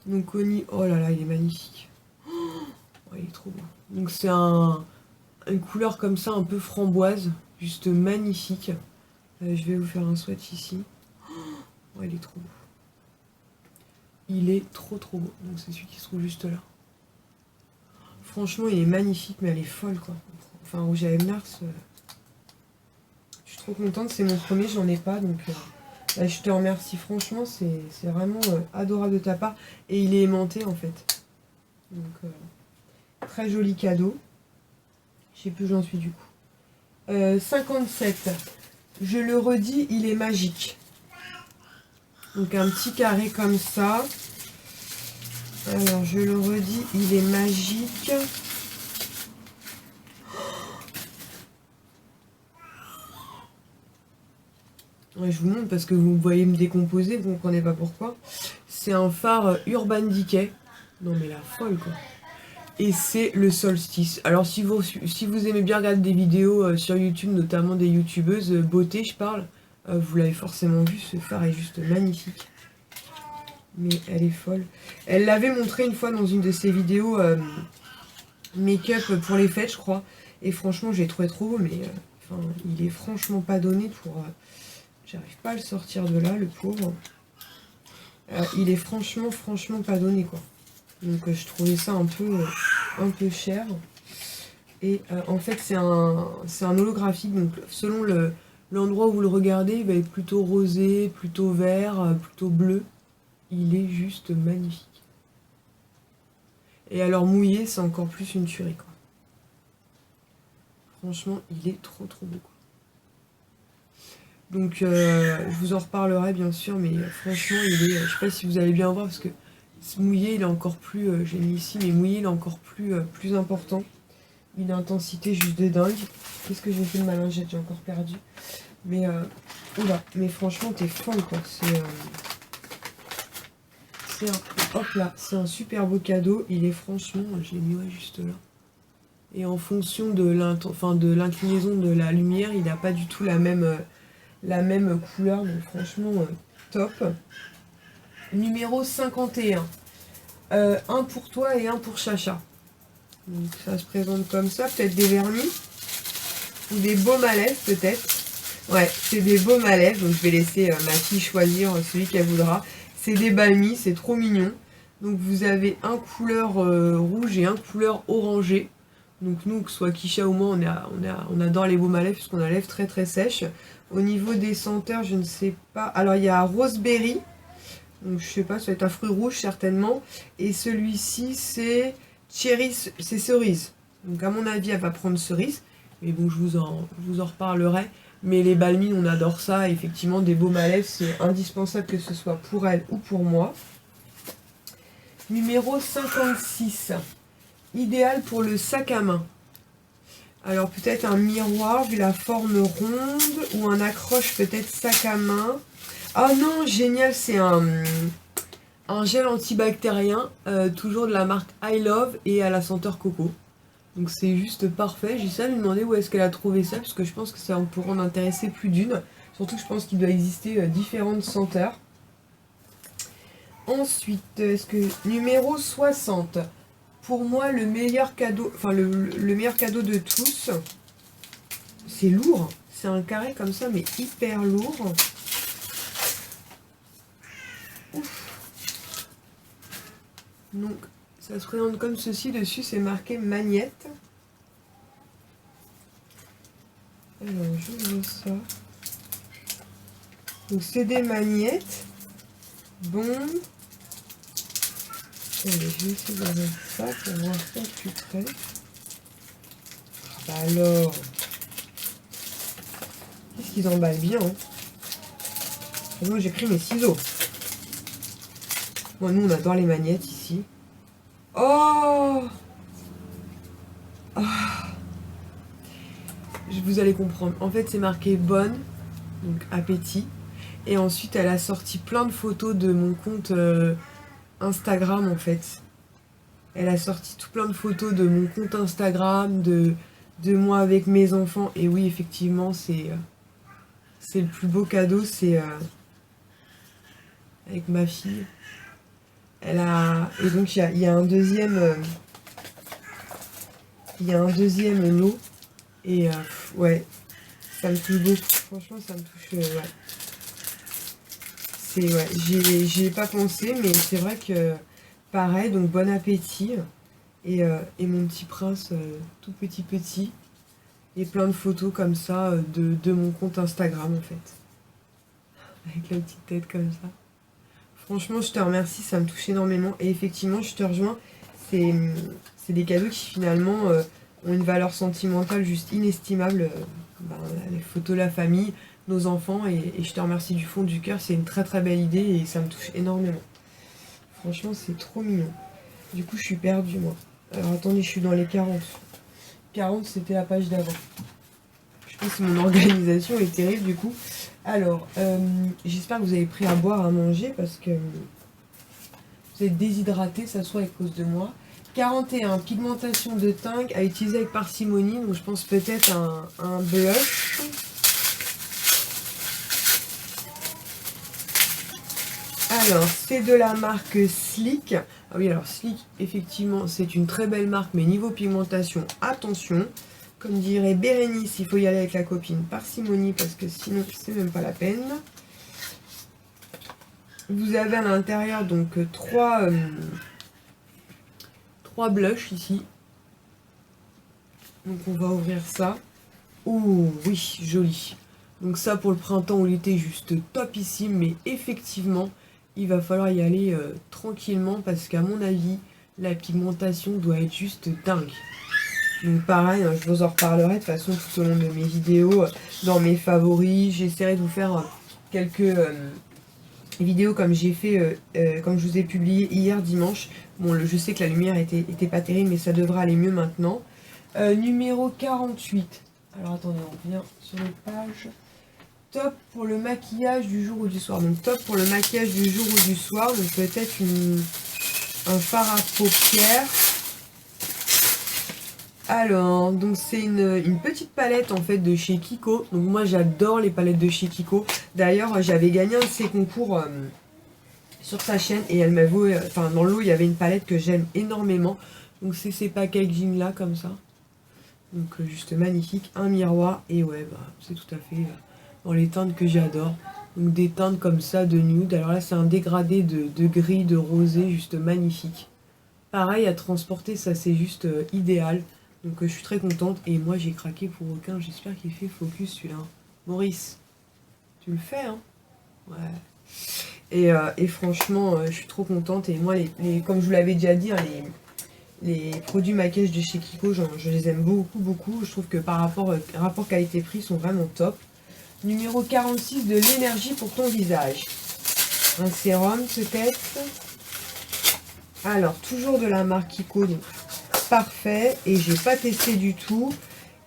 Donc Oni, oh là là, il est magnifique. Oh, il est trop beau. Donc c'est une couleur comme ça, un peu framboise. Juste magnifique. Je vais vous faire un swatch ici. Oh, il est trop beau. Il est trop beau. Donc c'est celui qui se trouve juste là. Franchement, il est magnifique, mais elle est folle, quoi. Enfin, rouge à lèvres Nars. Je suis trop contente, c'est mon premier, j'en ai pas, donc là, je te remercie. Franchement, c'est vraiment adorable de ta part. Et il est aimanté, en fait. Donc, très joli cadeau. Je sais plus où j'en suis, du coup. 57. Je le redis, il est magique. Donc un petit carré comme ça. Alors je le redis, il est magique. Ouais, je vous montre parce que vous voyez me décomposer, vous ne comprenez pas pourquoi. C'est un phare Urban Decay. Non mais la folle quoi. Et c'est le solstice. Alors si vous aimez bien regarder des vidéos sur YouTube, notamment des youtubeuses beauté, je parle, vous l'avez forcément vu, ce phare est juste magnifique. Mais elle est folle. Elle l'avait montré une fois dans une de ses vidéos make-up pour les fêtes, je crois. Et franchement, j'ai trouvé trop beau, mais enfin, il est franchement pas donné pour... J'arrive pas à le sortir de là, le pauvre. Il est franchement pas donné, quoi. Donc je trouvais ça un peu cher. Et en fait, c'est un holographique. Donc selon l'endroit où vous le regardez, il va être plutôt rosé, plutôt vert, plutôt bleu. Il est juste magnifique. Et alors mouillé, c'est encore plus une tuerie, quoi. Franchement, il est trop beau, quoi. Donc je vous en reparlerai bien sûr, mais franchement, il est... je sais pas si vous allez bien voir, parce que mouillé, il est encore plus... j'ai mis ici, mais mouillé, il est encore plus important. Une intensité juste de dingue. Qu'est-ce que j'ai fait de ma lingette? J'ai encore perdu. Mais, oula, mais franchement, t'es folle, quoi. Hop là, c'est un super beau cadeau. Il est franchement, je l'ai mis ouais, juste là. Et en fonction de l'inclinaison de la lumière, il n'a pas du tout la même couleur. Donc franchement, top. Numéro 51. Un pour toi et un pour Chacha. Donc ça se présente comme ça. Peut-être des vernis. Ou des baumes à lèvres peut-être. Ouais, c'est des baumes à lèvres. Donc je vais laisser ma fille choisir celui qu'elle voudra. C'est des balmis, c'est trop mignon. Donc vous avez un couleur rouge et un couleur orangé. Donc nous, que ce soit Kisha ou moi, on adore les baumes à lèvres puisqu'on a les lèvres très sèches. Au niveau des senteurs, je ne sais pas. Alors il y a Roseberry. Donc je sais pas, ça va être un fruit rouge certainement. Et celui-ci c'est Cherry, c'est cerise. Donc à mon avis, elle va prendre cerise. Mais bon, je vous en reparlerai. Mais les balmis, on adore ça. Effectivement, des baumes à lèvres, c'est indispensable que ce soit pour elle ou pour moi. Numéro 56. Idéal pour le sac à main. Alors peut-être un miroir vu la forme ronde ou un accroche peut-être sac à main. Ah non, génial, c'est un gel antibactérien, toujours de la marque I Love et à la senteur coco. Donc c'est juste parfait. J'ai ça à lui demander où est-ce qu'elle a trouvé ça, parce que je pense que ça pourrait en intéresser plus d'une. Surtout que je pense qu'il doit exister différentes senteurs. Ensuite, est-ce que numéro 60. Pour moi, le meilleur cadeau, enfin le meilleur cadeau de tous, c'est lourd. C'est un carré comme ça, mais hyper lourd. Ouf. Donc, ça se présente comme ceci. Dessus, c'est marqué Magnette. Alors, j'ouvre ça. Donc, c'est des magnettes. Bon. Attendez, je vais essayer d'ouvrir ça pour voir ça de plus près. Bah alors, qu'est-ce qu'ils emballent bien, hein. Moi j'ai pris mes ciseaux. Bon, nous on adore les magnettes ici. Oh, vous allez comprendre. En fait c'est marqué bonne, donc appétit. Et ensuite elle a sorti plein de photos de mon compte Instagram en fait. Elle a sorti tout plein de photos de mon compte Instagram, de moi avec mes enfants. Et oui, effectivement, c'est le plus beau cadeau, c'est avec ma fille. Elle a... Et donc, il y a un deuxième... il y a un deuxième lot. Et ouais, ça me touche beaucoup. Franchement, ça me touche... ouais. C'est... Ouais, j'y ai pas pensé, mais c'est vrai que... Pareil, donc bon appétit. Et mon petit prince tout petit. Et plein de photos comme ça de mon compte Instagram en fait. Avec la petite tête comme ça. Franchement, je te remercie, ça me touche énormément. Et effectivement, je te rejoins. C'est des cadeaux qui finalement ont une valeur sentimentale juste inestimable. Les photos de la famille, nos enfants. Et je te remercie du fond du cœur. C'est une très belle idée et ça me touche énormément. Franchement, c'est trop mignon. Du coup, je suis perdue moi. Alors attendez, je suis dans les 40. 40, c'était la page d'avant. Je pense que mon organisation est terrible du coup. Alors, j'espère que vous avez pris à boire, à manger, parce que vous êtes déshydraté, ça soit à cause de moi. 41, pigmentation de teint à utiliser avec parcimonie. Donc je pense peut-être un blush. Alors, c'est de la marque Sleek. Ah oui, alors Sleek, effectivement, c'est une très belle marque, mais niveau pigmentation, attention. Comme dirait Bérénice, il faut y aller avec la copine parcimonie, parce que sinon, c'est même pas la peine. Vous avez à l'intérieur, donc, trois blushs ici. Donc, on va ouvrir ça. Oh, oui, joli. Donc ça, pour le printemps ou l'été, juste topissime, mais effectivement... Il va falloir y aller tranquillement parce qu'à mon avis, la pigmentation doit être juste dingue. Donc pareil, je vous en reparlerai de toute façon tout au long de mes vidéos, dans mes favoris. J'essaierai de vous faire quelques vidéos comme j'ai fait, comme je vous ai publié hier dimanche. Bon, je sais que la lumière était pas terrible, mais ça devrait aller mieux maintenant. Numéro 48. Alors attendez, on revient sur les pages. Top pour le maquillage du jour ou du soir. Donc top pour le maquillage du jour ou du soir. Donc peut-être un fard à paupières. Alors, donc c'est une petite palette en fait de chez Kiko. Donc moi j'adore les palettes de chez Kiko. D'ailleurs j'avais gagné un de ses concours sur sa chaîne. Et elle m'a voué, enfin dans l'eau il y avait une palette que j'aime énormément. Donc c'est ces packaging là comme ça. Donc juste magnifique. Un miroir. Et ouais, c'est tout à fait... dans les teintes que j'adore. Donc des teintes comme ça de nude. Alors là c'est un dégradé de gris, de rosé, juste magnifique. Pareil à transporter, ça c'est juste idéal. Donc je suis très contente. Et moi j'ai craqué pour aucun. J'espère qu'il fait focus celui-là. Maurice, tu le fais hein? Ouais. Et franchement je suis trop contente. Et moi comme je vous l'avais déjà dit, hein, les produits maquillage de chez Kiko, je les aime beaucoup. Je trouve que par rapport qualité-prix sont vraiment top. Numéro 46, de l'énergie pour ton visage. Un sérum peut-être. Alors, toujours de la marque Kiko, donc parfait. Et j'ai pas testé du tout.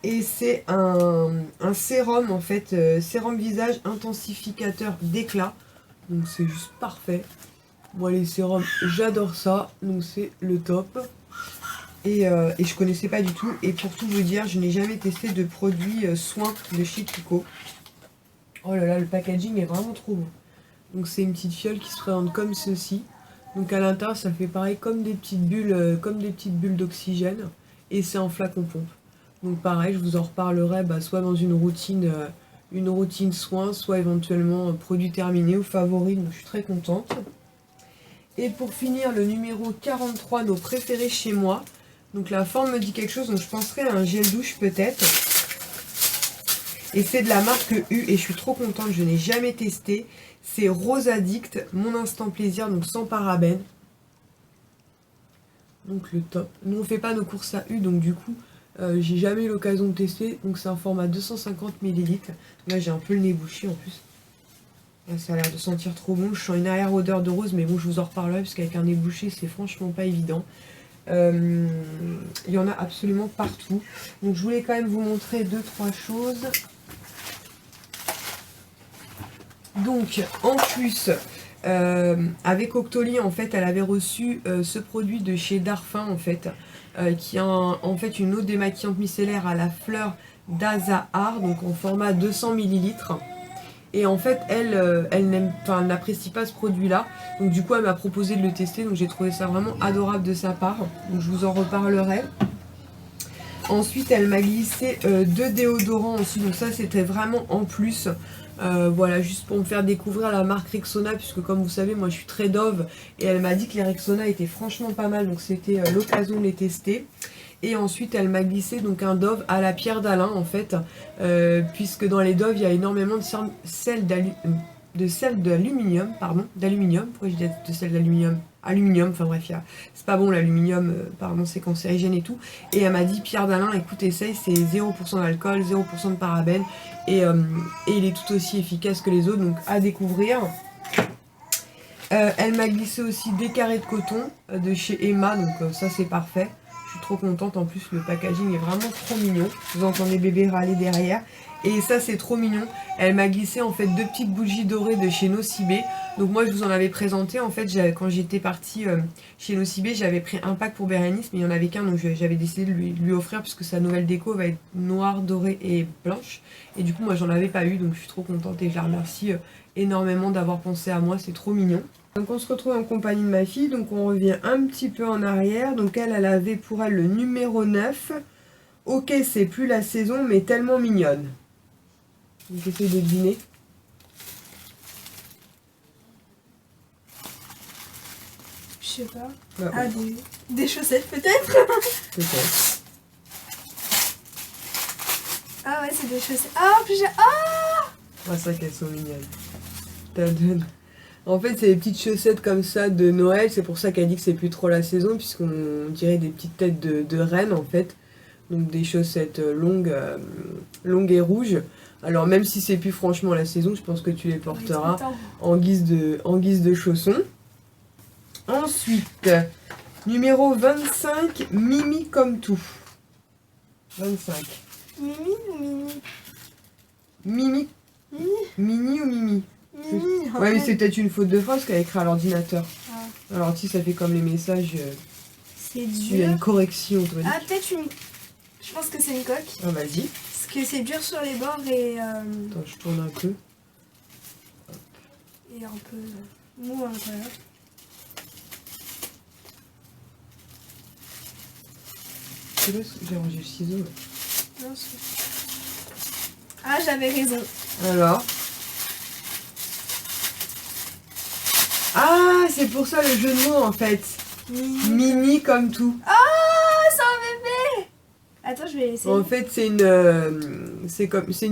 Et c'est un sérum en fait, sérum visage intensificateur d'éclat. Donc c'est juste parfait. Moi les sérums, j'adore ça. Donc c'est le top. Et je connaissais pas du tout. Et pour tout vous dire, je n'ai jamais testé de produits soins de chez Kiko. Oh là là, le packaging est vraiment trop beau. Donc c'est une petite fiole qui se présente comme ceci. Donc à l'intérieur, ça fait pareil comme des petites bulles d'oxygène. Et c'est en flacon pompe. Donc pareil, je vous en reparlerai soit dans une routine soin, soit éventuellement produit terminé ou favori. Donc je suis très contente. Et pour finir, le numéro 43, nos préférés chez moi. Donc la forme me dit quelque chose, donc je penserais à un gel douche peut-être. Et c'est de la marque U et je suis trop contente, je n'ai jamais testé. C'est Rose Addict, mon instant plaisir, donc sans parabènes. Donc le top. Nous on fait pas nos courses à U, donc du coup j'ai jamais eu l'occasion de tester. Donc c'est un format 250 ml. Là j'ai un peu le nez bouché en plus. Là, ça a l'air de sentir trop bon. Je sens une arrière odeur de rose, mais bon je vous en reparlerai parce qu'avec un nez bouché c'est franchement pas évident. Il y en a absolument partout. Donc je voulais quand même vous montrer 2-3 choses. Donc en plus avec Octoly en fait elle avait reçu ce produit de chez Darphin en fait qui a en fait une eau démaquillante micellaire à la fleur d'Azahar, donc en format 200 ml. Et en fait elle n'apprécie pas ce produit là, donc du coup elle m'a proposé de le tester, donc j'ai trouvé ça vraiment adorable de sa part, donc je vous en reparlerai. Ensuite elle m'a glissé 2 déodorants aussi, donc ça c'était vraiment en plus. Voilà, juste pour me faire découvrir la marque Rexona, puisque comme vous savez moi je suis très Dove et elle m'a dit que les Rexona étaient franchement pas mal, donc c'était l'occasion de les tester. Et ensuite elle m'a glissé donc un Dove à la pierre d'Alain en fait, puisque dans les Dove il y a énormément de sel d'aluminium, pourquoi je dis de sel d'aluminium, enfin bref, c'est pas bon l'aluminium, pardon, c'est cancérigène et tout. Et elle m'a dit pierre d'Alain, écoute essaye, c'est 0% d'alcool, 0% de parabènes, et il est tout aussi efficace que les autres, donc à découvrir. Elle m'a glissé aussi des carrés de coton de chez Emma, donc ça c'est parfait. Je suis trop contente, en plus le packaging est vraiment trop mignon. Vous entendez bébé râler derrière. Et ça c'est trop mignon. Elle m'a glissé en fait 2 petites bougies dorées de chez Nocibé. Donc moi je vous en avais présenté en fait quand j'étais partie chez Nocibé, j'avais pris un pack pour Bérénice, mais il n'y en avait qu'un, donc j'avais décidé de lui offrir puisque sa nouvelle déco va être noire, dorée et blanche. Et du coup moi j'en avais pas eu, donc je suis trop contente et je la remercie énormément d'avoir pensé à moi, c'est trop mignon. Donc on se retrouve en compagnie de ma fille, donc on revient un petit peu en arrière. Donc elle avait pour elle le numéro 9. Ok, c'est plus la saison, mais tellement mignonne. Donc j'essaie de deviner. Je sais pas. Bah, Ah, des chaussettes peut-être. peut-être. Ah ouais, c'est des chaussettes. Ah, plus j'ai... Ah, Ah, c'est vrai qu'elles sont mignonnes. T'as donné. En fait, c'est des petites chaussettes comme ça de Noël. C'est pour ça qu'elle dit que c'est plus trop la saison, puisqu'on dirait des petites têtes de reines en fait. Donc des chaussettes longues et rouges. Alors même si c'est plus franchement la saison, je pense que tu les porteras en guise de chaussons. Ensuite, numéro 25, Mimi comme tout. 25. Mimi ou Mini? Mimi. Mini. Mini ou Mimi? Mimi. Ouais, mais c'est peut-être une faute de phrase qu'elle a écrit à l'ordinateur. Ah. Alors si ça fait comme les messages, C'est il y a une dur. correction. Toi. Ah, peut-être une... Je pense que c'est une coque. Ah, vas-y. Parce que c'est dur sur les bords et... Attends, je tourne un peu. Et un peu mou à l'intérieur. J'ai rangé le ciseau. Non, ah, j'avais raison. Alors. Ah, c'est pour ça le jeu de mots en fait. Mini comme tout. Ah, c'est un bébé. Attends, je vais essayer. En fait, c'est une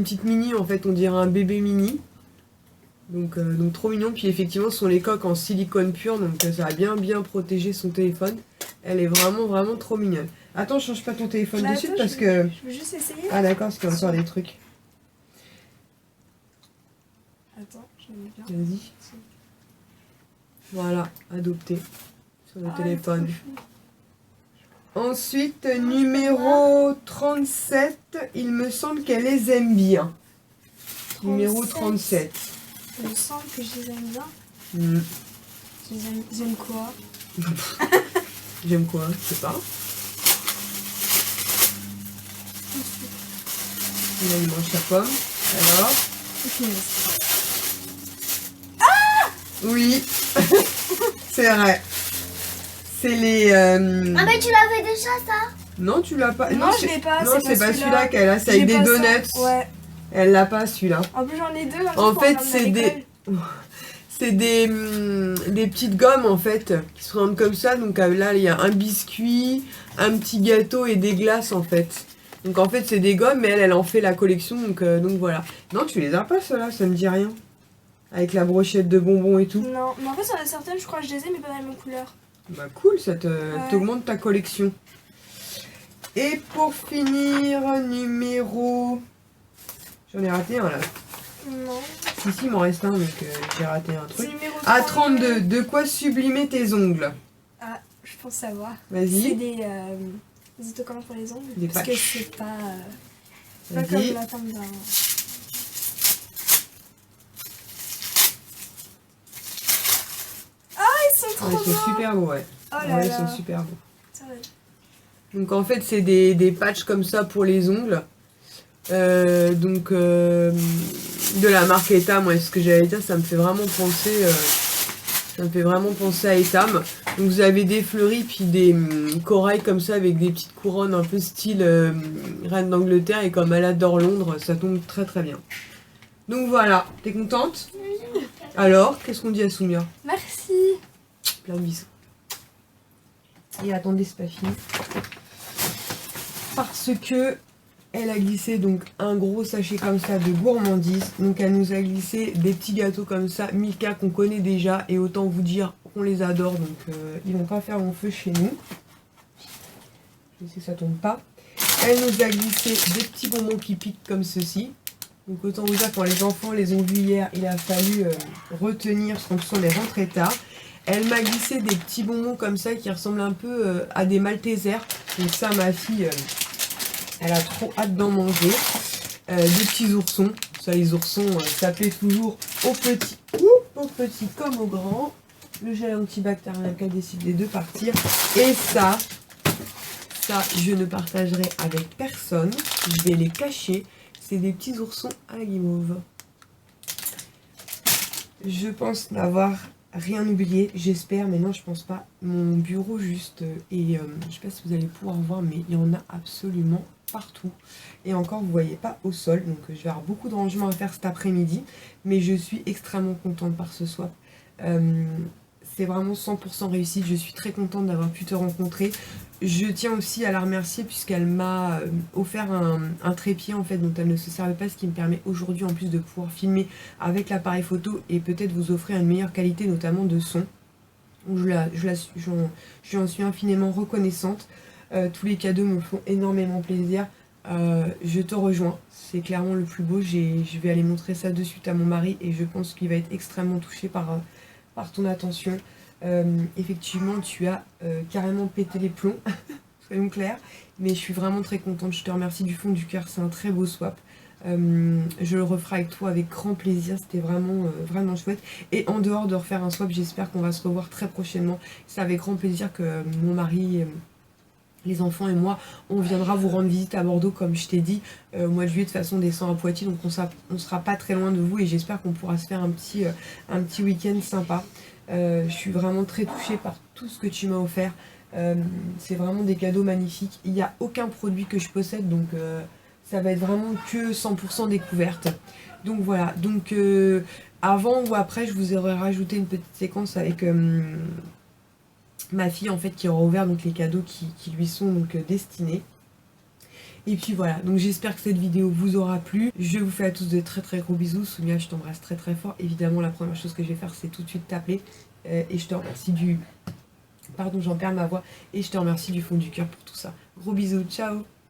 petite mini en fait, on dirait un bébé mini. Donc trop mignon. Puis effectivement, ce sont les coques en silicone pur, donc ça a bien protégé son téléphone. Elle est vraiment trop mignonne. Attends, change pas ton téléphone Bah, de suite attends, parce que... Je veux juste essayer. Ah d'accord, parce qu'il y a encore des trucs. Attends, je vais mettre bien. Vas-y. Voilà, adopté sur le téléphone. Ensuite, numéro 37, il me semble qu'elle les aime bien. Numéro 37. Il me semble que je les aime bien. Hmm. J'aime quoi? J'aime quoi? Je sais pas. Là, il mange sa pomme. Alors. Ah! Oui. C'est vrai. C'est les... Ah mais tu l'avais déjà ça? Non, tu l'as pas. Non, je l'ai pas. Non, c'est pas celui-là qu'elle a. C'est avec des donuts. Ouais. Elle l'a pas celui-là. En plus, j'en ai deux. En fait, c'est des... C'est des petites gommes en fait qui se rendent comme ça. Donc là, il y a un biscuit, un petit gâteau et des glaces en fait. Donc en fait, c'est des gommes, mais elle en fait la collection. Donc voilà. Non, tu les as pas ceux-là, ça me dit rien. Avec la brochette de bonbons et tout. Non, mais en fait, il y en a certaines, je crois que je les ai, mais pas dans la même couleur. Bah cool, ça Ouais. t'augmente ta collection. Et pour finir, numéro... J'en ai raté un là. Non. Si, il m'en reste un, donc j'ai raté un C'est truc. numéro À 32. 32, de quoi sublimer tes ongles? Ah, je pense savoir. C'est Vas-y, des autocollants pour les ongles. Des parce patchs. que c'est pas comme vas-y. la forme d'un. Ils sont trop Ouais, ils sont beaux. super beaux, ouais. Oh là Ouais, ils là. sont super beaux. Ça va. Donc en fait, c'est des patchs comme ça pour les ongles. De la marque Etam, ouais, ce que j'allais dire, ça me fait vraiment penser à Etam. Donc vous avez des fleuris puis des corails comme ça avec des petites couronnes un peu style reine d'Angleterre, et comme elle adore Londres, ça tombe très très bien. Donc voilà, t'es contente? Alors, qu'est-ce qu'on dit à Soumia? Merci. Plein de bisous. Et attendez, c'est pas fini. Parce que elle a glissé donc un gros sachet comme ça de gourmandise. Donc elle nous a glissé des petits gâteaux comme ça, Milka, qu'on connaît déjà. Et autant vous dire qu'on les adore. Donc ils vont pas faire long feu chez nous. Je sais que ça tombe pas. Elle nous a glissé des petits bonbons qui piquent comme ceci. Donc autant vous dire, quand les enfants les ont vus hier, il a fallu retenir, parce qu'on les rentrait tard. Elle m'a glissé des petits bonbons comme ça qui ressemblent un peu à des Maltesers. Donc ça, ma fille, elle a trop hâte d'en manger. Des petits oursons. Ça, les oursons, ça plaît toujours aux petits comme aux grands. Le gel antibactérien qui a décidé de partir. Et ça, je ne partagerai avec personne. Je vais les cacher. C'est des petits oursons à la guimauve. Je pense n'avoir rien oublié, j'espère, mais non, je pense pas. Mon bureau juste, et je sais pas si vous allez pouvoir voir, mais il y en a absolument partout. Et encore, vous voyez pas au sol, donc je vais avoir beaucoup de rangement à faire cet après-midi, mais je suis extrêmement contente par ce swap. C'est vraiment 100% réussite, je suis très contente d'avoir pu te rencontrer. Je tiens aussi à la remercier puisqu'elle m'a offert un trépied en fait dont elle ne se servait pas, ce qui me permet aujourd'hui en plus de pouvoir filmer avec l'appareil photo et peut-être vous offrir une meilleure qualité notamment de son. J'en suis infiniment reconnaissante. Tous les cadeaux me font énormément plaisir. Je te rejoins, c'est clairement le plus beau. Je vais aller montrer ça de suite à mon mari et je pense qu'il va être extrêmement touché par ton attention. Effectivement, tu as carrément pété les plombs, soyons clairs, mais je suis vraiment très contente. Je te remercie du fond du cœur, c'est un très beau swap. Je le referai avec toi avec grand plaisir, c'était vraiment chouette. Et en dehors de refaire un swap, j'espère qu'on va se revoir très prochainement. C'est avec grand plaisir que mon mari, les enfants et moi, on viendra vous rendre visite à Bordeaux, comme je t'ai dit, au mois de juillet. De toute façon, on descend à Poitiers, donc on sera pas très loin de vous et j'espère qu'on pourra se faire un petit week-end sympa. Je suis vraiment très touchée par tout ce que tu m'as offert. C'est vraiment des cadeaux magnifiques. Il n'y a aucun produit que je possède, donc ça va être vraiment que 100% découverte. Donc voilà, donc avant ou après, je vous aurais rajouté une petite séquence avec ma fille en fait qui aura ouvert donc les cadeaux qui lui sont donc destinés. Et puis voilà, donc j'espère que cette vidéo vous aura plu. Je vous fais à tous de très très gros bisous. Soumia, je t'embrasse très très fort. Évidemment, la première chose que je vais faire, c'est tout de suite t'appeler. Et je te remercie du... Pardon, j'en perds ma voix. Et je te remercie du fond du cœur pour tout ça. Gros bisous, ciao!